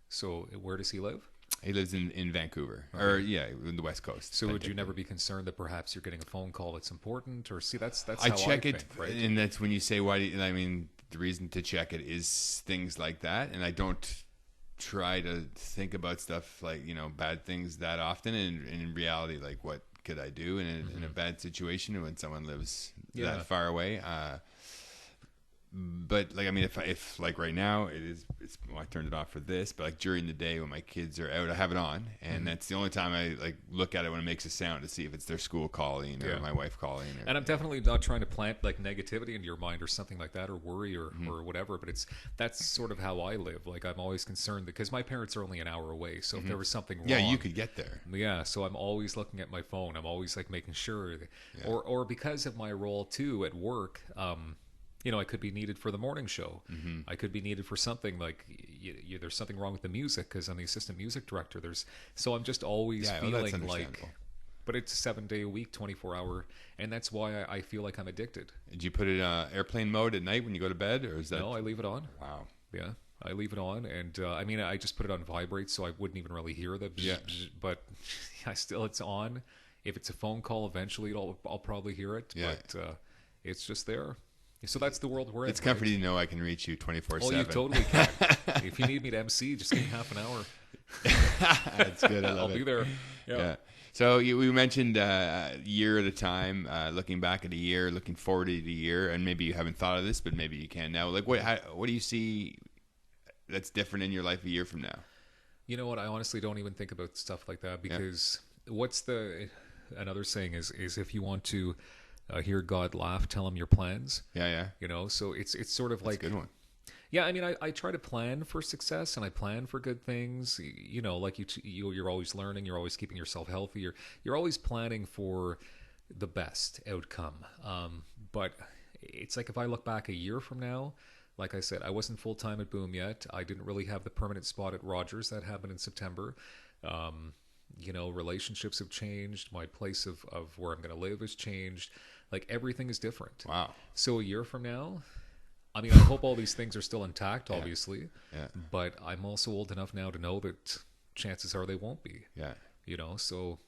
So where does he live? he lives in Vancouver, or in the West Coast. So would you never be concerned that perhaps you're getting a phone call that's important? Or see, that's I how check I it, think, right? and that's when you say why. I mean, the reason to check it is things like that, and I don't try to think about stuff like bad things that often. And in reality, like what could I do in a bad situation when someone lives that far away? But like, I mean, if like right now I turned it off for this, but like during the day when my kids are out, I have it on, and that's the only time I like look at it when it makes a sound to see if it's their school calling or my wife calling. And I'm definitely not trying to plant like negativity into your mind or something like that, or worry or whatever. But that's sort of how I live. Like I'm always concerned because my parents are only an hour away, so if there was something wrong, you could get there. Yeah, so I'm always looking at my phone. I'm always like making sure, or because of my role too at work. I could be needed for the morning show. I could be needed for something like there's something wrong with the music because I'm the assistant music director. So I'm just always feeling like, but it's a 7-day a week, 24-hour, and that's why I feel like I'm addicted. Did you put it airplane mode at night when you go to bed, or is that? No, I leave it on. Wow. Yeah, I leave it on, and I mean, I just put it on vibrate, so I wouldn't even really hear the. But it's on. If it's a phone call, eventually I'll probably hear it. Yeah. But it's just there. So that's the world we're in. It's comforting to know I can reach you 24/7. Oh, you totally can. If you need me to MC, just give me half an hour. That's good. I'll be there. Yeah. So we mentioned year at a time, looking back at a year, looking forward at a year, and maybe you haven't thought of this, but maybe you can now. Like, what do you see that's different in your life a year from now? You know what? I honestly don't even think about stuff like that because another saying is if you want to hear God laugh, tell him your plans. Yeah. So it's sort of That's like a good one. Yeah, I mean, I try to plan for success and I plan for good things. Like you're always learning, you're always keeping yourself healthy. You're always planning for the best outcome. But it's like if I look back a year from now, like I said, I wasn't full time at Boom yet. I didn't really have the permanent spot at Rogers. That happened in September. Relationships have changed. My place of where I'm going to live has changed. Like everything is different. Wow. So a year from now, I mean, I hope all these things are still intact, obviously. Yeah. But I'm also old enough now to know that chances are they won't be. Yeah. So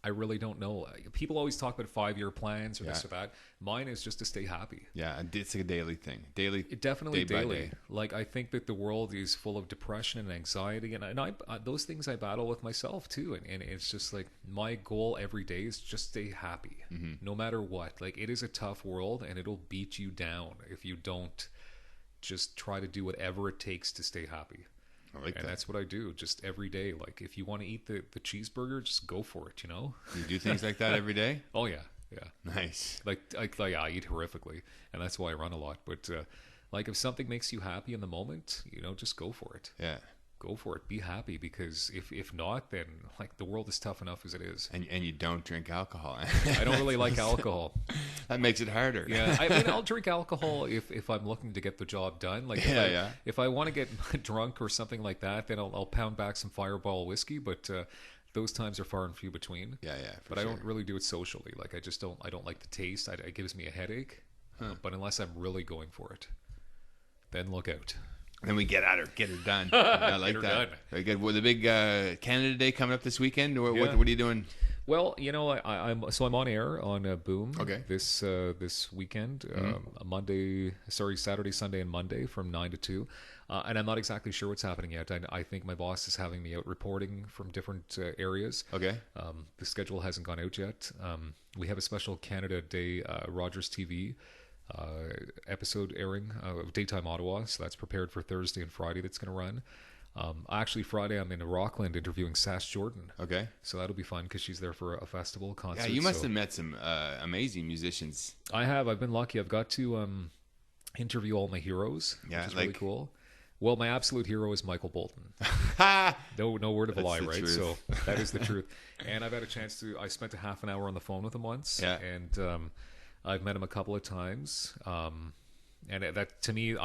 I really don't know. People always talk about 5-year plans or this or that. Mine is just to stay happy. Yeah, it's a daily thing. Definitely day by daily. day. Like I think that the world is full of depression and anxiety, and I those things I battle with myself too. And it's just like my goal every day is just stay happy, no matter what. Like it is a tough world, and it'll beat you down if you don't just try to do whatever it takes to stay happy. And that's what I do just every day. Like if you want to eat the cheeseburger, just go for it, You do things like that every day? Oh yeah. Nice. Like I eat horrifically, and that's why I run a lot. But like if something makes you happy in the moment, just go for it. Yeah. Go for it. Be happy, because if not, then like the world is tough enough as it is. And you don't drink alcohol. I don't really like alcohol. That makes it harder. Yeah, I mean, I'll drink alcohol if I'm looking to get the job done. Like if I want to get drunk or something like that, then I'll pound back some Fireball whiskey. But those times are far and few between. Yeah. But I don't really do it socially. Like I don't like the taste. It gives me a headache. But unless I'm really going for it, then look out. Then we get at her, get her done. I like that. Done. Very good. Well, the big Canada Day coming up this weekend. What are you doing? Well, I'm on air on Boom. Okay. This weekend, Saturday, Sunday, and Monday from 9 to 2. And I'm not exactly sure what's happening yet. I think my boss is having me out reporting from different areas. Okay. The schedule hasn't gone out yet. We have a special Canada Day Rogers TV episode airing of Daytime Ottawa, so that's prepared for Thursday and Friday. That's going to run. Actually, Friday I'm in Rockland interviewing Sass Jordan. Okay. So that'll be fun because she's there for a festival concert. Yeah, you must have met some amazing musicians. I have. I've been lucky. I've got to interview all my heroes, Yeah, which is really cool. Well, my absolute hero is Michael Bolton. No word of a lie, right? Truth. So that is the truth. And I've had a chance to. I spent a half an hour on the phone with him once. Yeah. And I've met him a couple of times. And that, to me,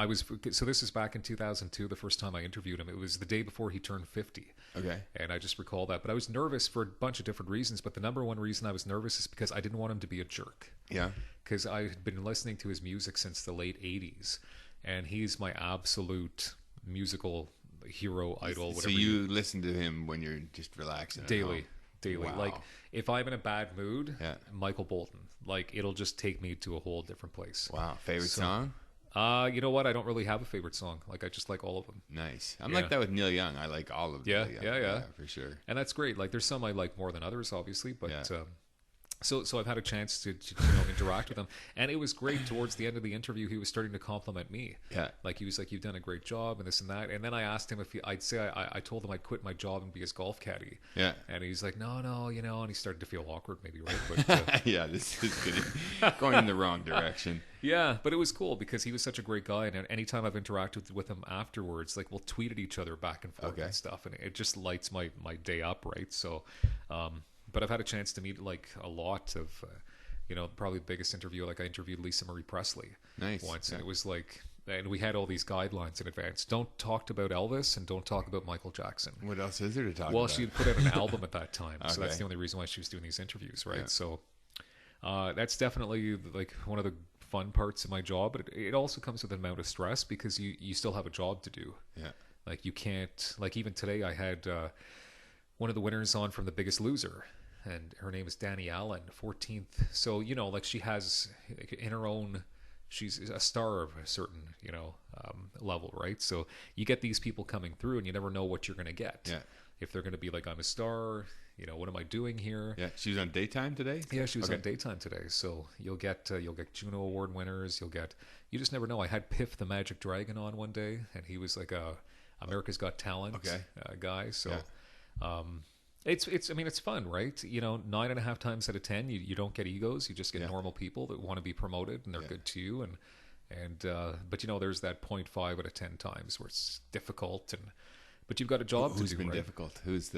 so this is back in 2002, the first time I interviewed him. It was the day before he turned 50. Okay. And I just recall that. But I was nervous for a bunch of different reasons. But the number one reason I was nervous is because I didn't want him to be a jerk. Yeah. Because I had been listening to his music since the late 80s. And he's my absolute musical hero, idol, whatever. So you listen to him when you're just relaxing? Daily. Wow. Like, if I'm in a bad mood, Yeah. Michael Bolton. Like, it'll just take me to a whole different place. Wow. Favorite song? You know what? I don't really have a favorite song. Like, I just like all of them. Nice. I'm like that with Neil Young. I like all of Yeah, Neil Young. yeah. For sure. And that's great. Like, there's some I like more than others, obviously. But Yeah. so I've had a chance to interact with him. And it was great. Towards the end of the interview, he was starting to compliment me. Yeah. Like, he was like, you've done a great job and this and that. And then I asked him if I told him I'd quit my job and be his golf caddy. Yeah. And he's like, no, and he started to feel awkward maybe, right? But Yeah, this is going in the wrong direction. yeah, but it was cool because he was such a great guy. And anytime I've interacted with him afterwards, like, we'll tweet at each other back and forth and stuff. And it just lights my day up, right? So, but I've had a chance to meet like a lot of, probably the biggest interview. Like, I interviewed Lisa Marie Presley Nice. once, Yeah. and it was like, and we had all these guidelines in advance. Don't talk about Elvis and don't talk about Michael Jackson. What else is there to talk Well, about? she had put out an album at that time, so that's Okay. the only reason why she was doing these interviews, right? Yeah. So that's definitely like one of the fun parts of my job, but it also comes with an amount of stress because you still have a job to do. Yeah. Like, you can't, like, even today I had one of the winners on from The Biggest Loser, and her name is Danny Allen, 14th. So, like, she has in her own, she's a star of a certain, level, right? So you get these people coming through and you never know what you're going to get. Yeah. If they're going to be like, I'm a star, what am I doing here? Yeah. She was on Daytime today? Yeah, she was Okay. on Daytime today. So you'll get Juno Award winners. You just never know. I had Piff the Magic Dragon on one day, and he was like a America's Got Talent guy. So it's fun, right? 9.5 times out of 10, you don't get egos. You just get normal people that want to be promoted, and they're good to you. But there's that 0.5 out of 10 times where it's difficult, but you've got a job to do. Who's been right? difficult? Who's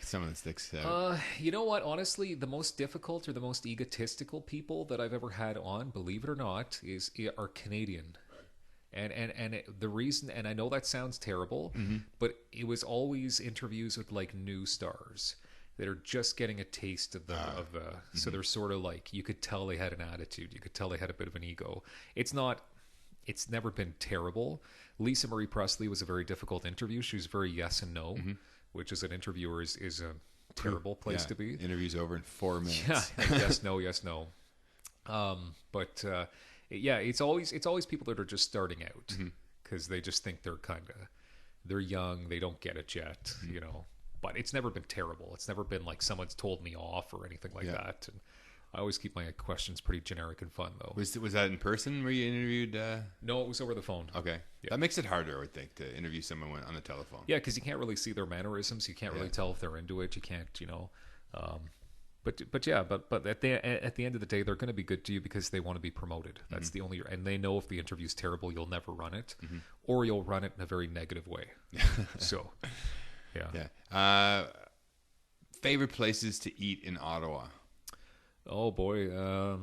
someone that sticks out? You know what? Honestly, the most difficult or the most egotistical people that I've ever had on, believe it or not, are Canadian. And the reason, and I know that sounds terrible, but it was always interviews with like new stars that are just getting a taste of so they're sort of like, you could tell they had an attitude, you could tell they had a bit of an ego. It's never been terrible. Lisa Marie Presley was a very difficult interview. She was very yes and no, which as an interviewer is a terrible place to be. Interview's over in 4 minutes. Yeah, yes, no. It's always people that are just starting out because they just think they're young, they don't get it yet, But it's never been terrible. It's never been like someone's told me off or anything like that. And I always keep my questions pretty generic and fun, though. Was that in person where you interviewed? No, it was over the phone. Okay. Yeah. That makes it harder, I would think, to interview someone on the telephone. Yeah, because you can't really see their mannerisms. You can't really tell if they're into it. You can't, But at the end of the day, they're going to be good to you because they want to be promoted. That's the only, and they know if the interview's terrible, you'll never run it, or you'll run it in a very negative way. So, yeah. Favorite places to eat in Ottawa? Oh boy, I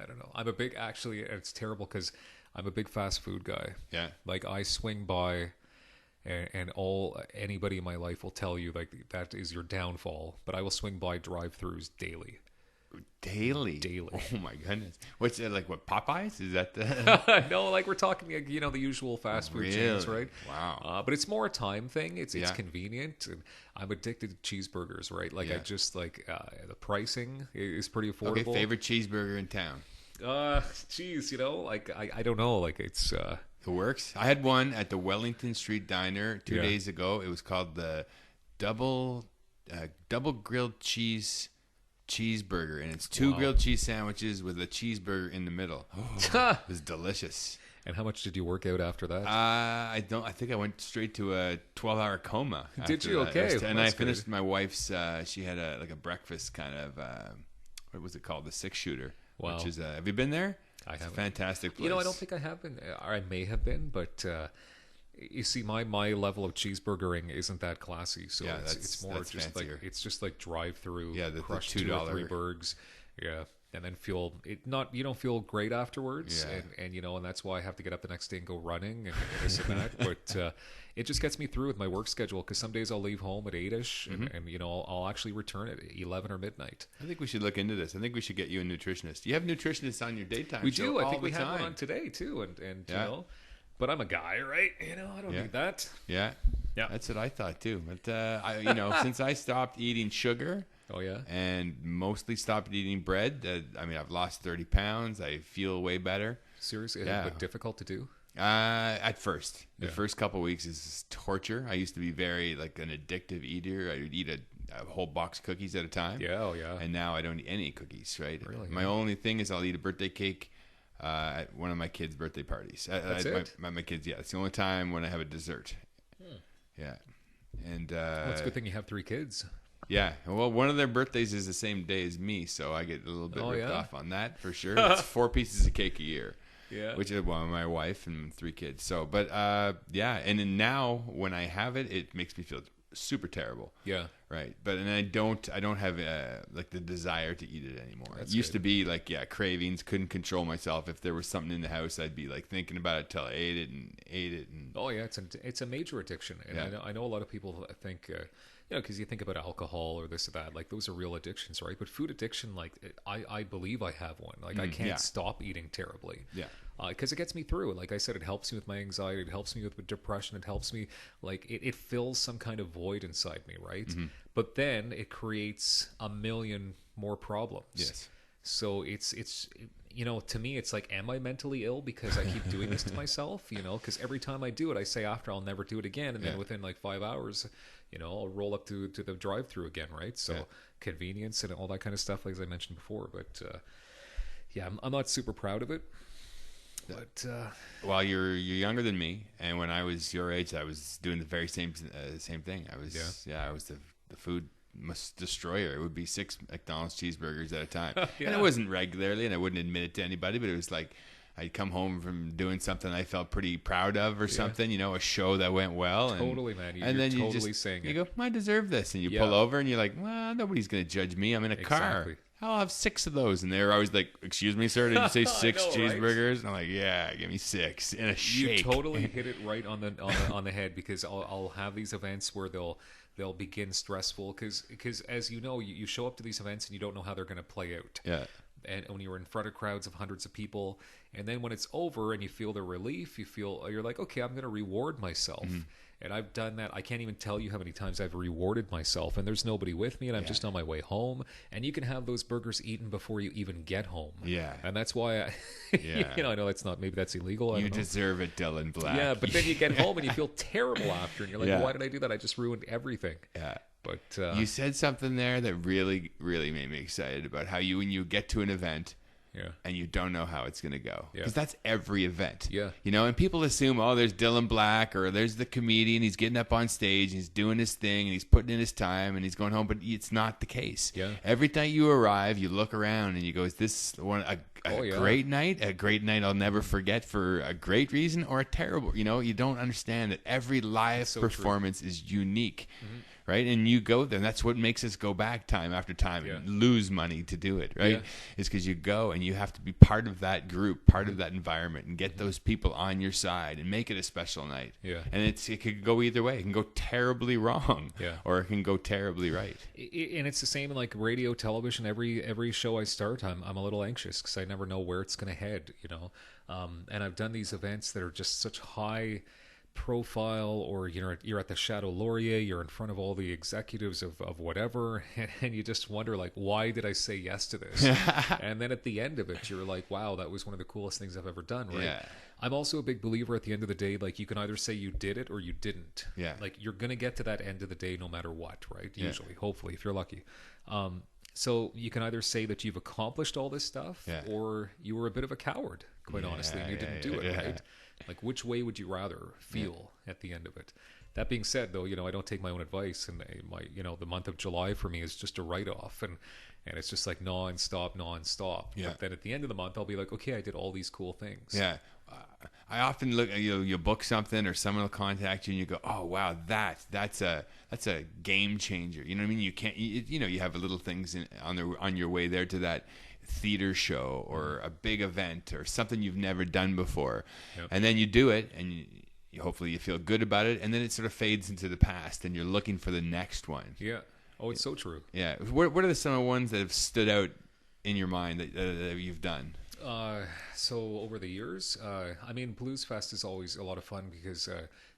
don't know. I'm a big, actually, it's terrible because I'm a big fast food guy. Yeah. Like, I swing by, and anybody in my life will tell you like that is your downfall. But I will swing by drive-throughs daily. Daily. Oh my goodness. What's it like? What, Popeyes? Is that the? No, like we're talking, the usual fast food chains, right? Wow. But it's more a time thing. It's convenient, and I'm addicted to cheeseburgers, right? Like I just like the pricing is pretty affordable. Okay, favorite cheeseburger in town? Geez, like I don't know, like it's. It works. I had one at the Wellington Street Diner 2 days ago. It was called the double grilled cheeseburger, and it's two grilled cheese sandwiches with a cheeseburger in the middle. It was delicious. And how much did you work out after that? I think I went straight to a 12-hour coma. Did after you? that. Okay. And That's I finished good. my wife's, she had a breakfast kind of, what was it called? The 6-shooter. Wow. Which is, have you been there? I It's a haven't. fantastic place. You know, I don't think I have been. Or I may have been, but you see, my level of cheeseburgering isn't that classy. So Yeah, it's more that's just fancier. like it's just like drive through. Yeah, the crush $2 2 or 3 burgers. Yeah. And then you don't feel great afterwards, Yeah. and you know, and that's why I have to get up the next day and go running and this and that. But it just gets me through with my work schedule, because some days I'll leave home at 8ish, and you know, I'll actually return at 11 or midnight. I think we should look into this. I think we should get you a nutritionist. You have nutritionists on your daytime We show do. I all think we the had one time. on today too, and Yeah. you know, but I'm a guy, right? You know, I don't Yeah. need that. Yeah. Yeah. That's what I thought too. But since I stopped eating sugar Oh yeah. and mostly stopped eating bread, I've lost 30 pounds. I feel way better. Seriously, Yeah. but difficult to do. At first, the Yeah. first couple weeks is torture. I used to be very like an addictive eater. I would eat a whole box of cookies at a time. Yeah, oh yeah. And now I don't eat any cookies. Right. Really? My only thing is I'll eat a birthday cake at one of my kids' birthday parties. That's it? My kids. Yeah, it's the only time when I have a dessert. Yeah. And Well, it's a good thing you have 3 kids. yeah, well, one of their birthdays is the same day as me, so I get a little bit Oh, ripped yeah? off on that for sure. It's 4 pieces of cake a year. Yeah. Which is my wife and 3 kids. So, but yeah, and then now when I have it, it makes me feel super terrible. Yeah. Right, but and I don't have like the desire to eat it anymore. That's It used good. to be like cravings, couldn't control myself. If there was something in the house, I'd be like thinking about it till I ate it. And Oh yeah, it's a major addiction, and Yeah. I know a lot of people think, you know, because you think about alcohol or this or that, like those are real addictions, right? But food addiction, like I believe I have one. Like I can't yeah. stop eating terribly. Yeah. Because it gets me through. Like I said, it helps me with my anxiety. It helps me with depression. It helps me, like it fills some kind of void inside me, right? Mm-hmm. But then it creates a million more problems. Yes. So it's you know, to me, it's like, am I mentally ill because I keep doing this to myself? You know, because every time I do it, I say after I'll never do it again, and then Yeah. within like 5 hours, you know, I'll roll up to the drive-through again, right? So Yeah. convenience and all that kind of stuff, like as I mentioned before. But yeah, I'm not super proud of it. But Well, you're younger than me, and when I was your age, I was doing the very same thing. I was I was the food destroyer. It would be 6 McDonald's cheeseburgers at a time, Yeah. and it wasn't regularly, and I wouldn't admit it to anybody. But it was like I'd come home from doing something I felt pretty proud of, or something, you know, a show that went well. Totally, man. And then You're you totally just saying you it. go, I deserve this, and you Yeah. pull over, and you're like, well, nobody's going to judge me. I'm in a Exactly. car. I'll have 6 of those. And they're always like, excuse me, sir, did you say 6 know, right? cheeseburgers? And I'm like, yeah, give me 6 in a You shake. totally hit it right on the head, because I'll have these events where they'll begin stressful because as you know, you show up to these events and you don't know how they're going to play out. Yeah. And when you're in front of crowds of hundreds of people, and then when it's over and you feel the relief, you're like, okay, I'm going to reward myself. Mm-hmm. And I've done that. I can't even tell you how many times I've rewarded myself, and there's nobody with me, and I'm just on my way home. And you can have those burgers eaten before you even get home. Yeah. And that's why Yeah. you know, I know maybe that's illegal. I You don't know. deserve it, Dylan Black. Yeah, but then you get home and you feel terrible after, and you're like, Yeah. why did I do that? I just ruined everything. Yeah. But You said something there that really, really made me excited about how when you get to an event yeah, and you don't know how it's going to go. Yeah. Because that's every event. Yeah. You know, and people assume, oh, there's Dylan Black or there's the comedian. He's getting up on stage, he's doing his thing, and he's putting in his time, and he's going home. But it's not the case. Yeah. Every time you arrive, you look around and you go, is this one a Oh, yeah. great night? A great night I'll never forget for a great reason, or a terrible? You know, you don't understand that every live So true. performance is unique. Right, and you go there, and that's what makes us go back time after time and Yeah. lose money to do it. Right, Yeah. is because you go and you have to be part of that group, part of that environment, and get those people on your side and make it a special night. Yeah. And it could go either way. It can go terribly wrong, Yeah. or it can go terribly right. And it's the same in like radio, television. Every show I start, I'm a little anxious because I never know where it's going to head. You know, and I've done these events that are just such high profile, or you're at the Chateau Laurier, you're in front of all the executives of whatever, and you just wonder, like, why did I say yes to this? And then at the end of it, you're like, wow, that was one of the coolest things I've ever done, right? Yeah. I'm also a big believer at the end of the day, like, you can either say you did it or you didn't. Yeah. Like, you're gonna get to that end of the day no matter what, right? Usually, hopefully, if you're lucky. So you can either say that you've accomplished all this stuff, Yeah. or you were a bit of a coward, quite honestly, and you didn't do it, right? Like, which way would you rather feel at the end of it? That being said, though, I don't take my own advice, and the month of July for me is just a write-off, and it's just like non-stop. Yeah. But then at the end of the month, I'll be like, okay, I did all these cool things. Yeah. I often look, you book something or someone will contact you and you go, oh wow, that's a game changer. You know what I mean? You can't, you have little things on your way there to that theater show or a big event or something you've never done before. Yep. And then you do it and you hopefully you feel good about it, and then it sort of fades into the past and you're looking for the next one. Yeah. Oh, it's so true. Yeah. What are some of the ones that have stood out in your mind that you've done? So over the years, Blues Fest is always a lot of fun because,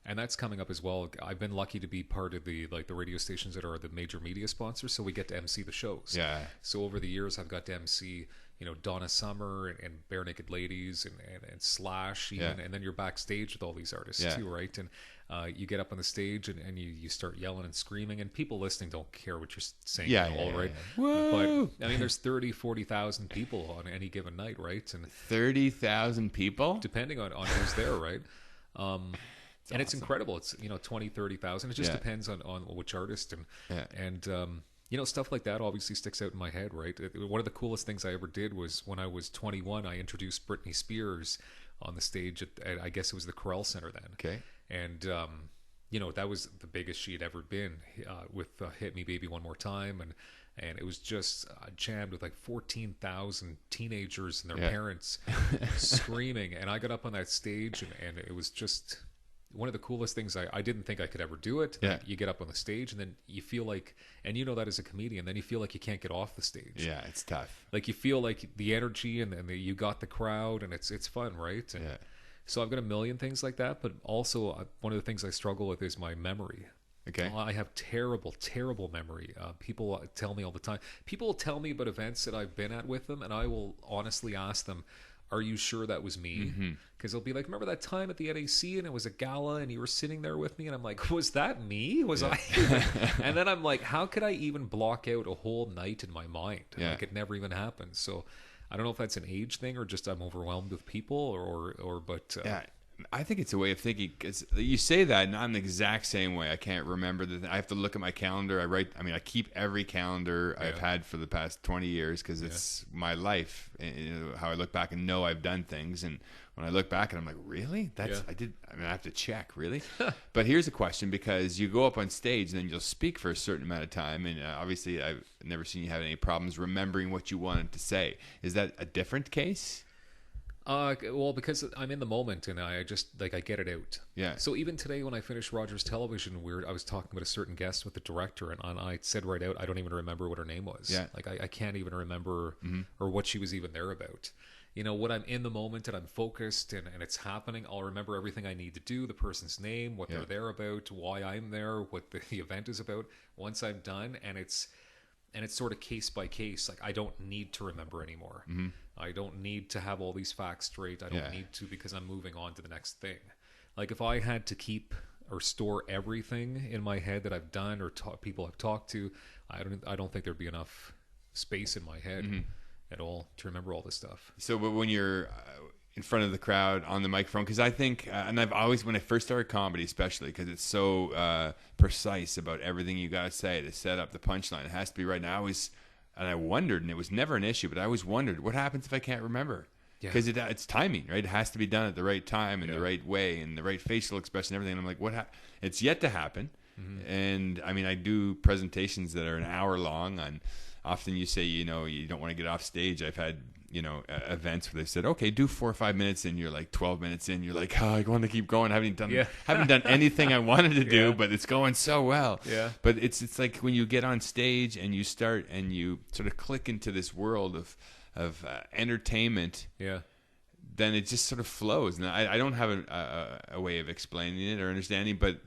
and that's coming up as well. I've been lucky to be part of the radio stations that are the major media sponsors, so we get to MC the shows. Yeah. So over the years, I've got to MC, Donna Summer and Bare Naked Ladies and Slash even, and then you're backstage with all these artists too, right? And you get up on the stage and you start yelling and screaming, and people listening don't care what you're saying at all, right? Woo! But there's 40,000 people on any given night, right? And 30,000 people, depending on who's there, right? And it's incredible. It's 20, 30,000. It just depends on which artist and stuff like that obviously sticks out in my head, right? One of the coolest things I ever did was when I was 21, I introduced Britney Spears on the stage at I guess it was the Corel Center then. Okay. And that was the biggest she had ever been with "Hit Me Baby One More Time," and it was just jammed with like 14,000 teenagers and their parents screaming. And I got up on that stage, and it was just one of the coolest things. I didn't think I could ever do it. Yeah. You get up on the stage, and then you feel like, and that as a comedian, then you feel like you can't get off the stage. Yeah, it's tough. Like you feel like the energy, and you got the crowd, and it's fun, right? And so I've got a million things like that, but also one of the things I struggle with is my memory. Okay. I have terrible, terrible memory. People tell me all the time. People will tell me about events that I've been at with them, and I will honestly ask them, are you sure that was me? Because they'll be like, remember that time at the NAC and it was a gala and you were sitting there with me? And I'm like, was that me? Was I? And then I'm like, how could I even block out a whole night in my mind? Like it never even happened. So I don't know if that's an age thing or just I'm overwhelmed with people but I think it's a way of thinking, because you say that and I'm the exact same way. I can't remember I have to look at my calendar. I keep every calendar I've had for the past 20 years because it's my life, how I look back and know I've done things. And when I look back and I'm like, really? I have to check, really? But here's a question, because you go up on stage and then you'll speak for a certain amount of time, and obviously I've never seen you have any problems remembering what you wanted to say. Is that a different case? Well, because I'm in the moment and I just I get it out. Yeah. So even today when I finished Rogers Television, I was talking with a certain guest with the director, and I said right out, I don't even remember what her name was. Yeah. Like I can't even remember or what she was even there about. When I'm in the moment and I'm focused and it's happening, I'll remember everything I need to do, the person's name, what they're there about, why I'm there, what the event is about. Once I'm done, and it's sort of case by case. Like I don't need to remember anymore. I don't need to have all these facts straight. I don't need to, because I'm moving on to the next thing. Like if I had to keep or store everything in my head that I've done or people I've talked to, I don't think there'd be enough space in my head at all to remember all this stuff. So when you're in front of the crowd on the microphone, because I think, and I've always, when I first started comedy especially, because it's so precise about everything you got to say to set up the punchline, it has to be right. Now I wondered, and it was never an issue, but I always wondered, what happens if I can't remember? Because it's timing, right? It has to be done at the right time and the right way and the right facial expression and everything. And I'm like, it's yet to happen. And I do presentations that are an hour long. And often you say, you don't want to get off stage. I've had, events where they said, okay, do 4 or 5 minutes in. You're like 12 minutes in. You're like, I want to keep going. I haven't done anything I wanted to do, but it's going so well. Yeah. But it's like when you get on stage and you start and you sort of click into this world of entertainment. Yeah. Then it just sort of flows. And I don't have a way of explaining it or understanding, but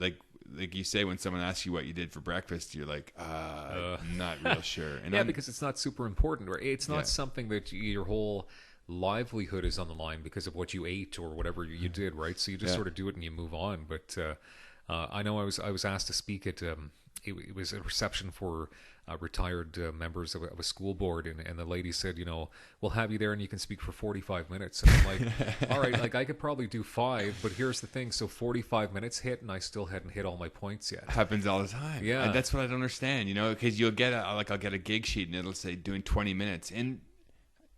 like you say, when someone asks you what you did for breakfast, you're like, I'm not real sure. And because it's not super important, or it's not something that your whole livelihood is on the line because of what you ate or whatever you did, right? So you just sort of do it and you move on. But I know I was asked to speak at it was a reception for retired members of a school board, and the lady said, we'll have you there and you can speak for 45 minutes. And I'm like, all right, like I could probably do 5, but here's the thing. So 45 minutes hit and I still hadn't hit all my points yet. Happens all the time. Yeah. And that's what I don't understand, because you'll get I'll get a gig sheet and it'll say doing 20 minutes. And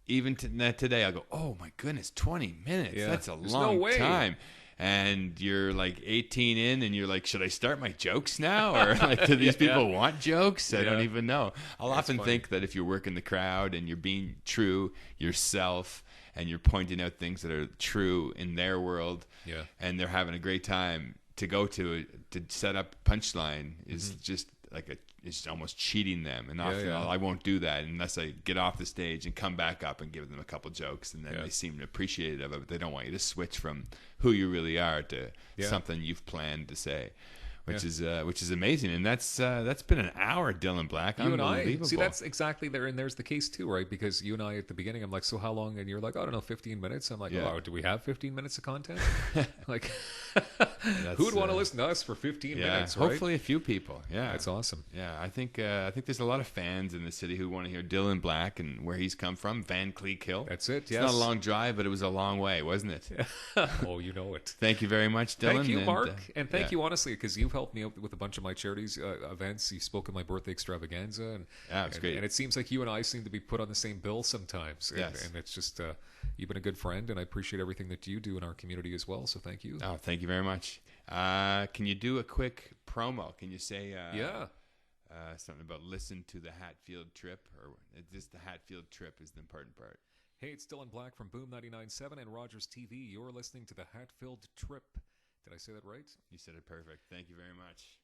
even today I'll go, oh my goodness, 20 minutes. Yeah. That's a There's long no way. time. And you're like 18 in and you're like, should I start my jokes now? Or like, do these people want jokes? I don't even know. I'll often think that if you're working the crowd and you're being true yourself and you're pointing out things that are true in their world and they're having a great time, to go to set up punchline is just like it's almost cheating them. And often I won't do that unless I get off the stage and come back up and give them a couple jokes, and then they seem appreciative of it, but they don't want you to switch from who you really are to something you've planned to say, which is amazing. And that's been an hour, Dylan Black. You and I, Unbelievable. see, that's exactly there, and there's the case too, right? Because you and I at the beginning, I'm like, so how long? And you're like, I don't know, 15 minutes. I'm like, oh, do we have 15 minutes of content? Like, who would want to listen to us for 15 minutes? Right? Hopefully a few people. Yeah, that's awesome. Yeah, I think there's a lot of fans in the city who want to hear Dylan Black and where he's come from, Van Cleek Hill. That's it. It's not a long drive, but it was a long way, wasn't it? Oh, you know it. Thank you very much, Dylan. Thank you, Mark, and thank you honestly, because you've helped me out with a bunch of my charities events. You spoke at my birthday extravaganza, and it's great. And it seems like you and I seem to be put on the same bill sometimes. And it's just you've been a good friend, and I appreciate everything that you do in our community as well. So thank you. Oh, thank you very much. Can you do a quick promo? Can you say something about listen to the Hatfield trip, or just the Hatfield trip is the important part? Hey, it's Dylan Black from Boom 99.7 and Rogers TV. You're listening to the Hatfield trip. Did I say that right? You said it perfect. Thank you very much.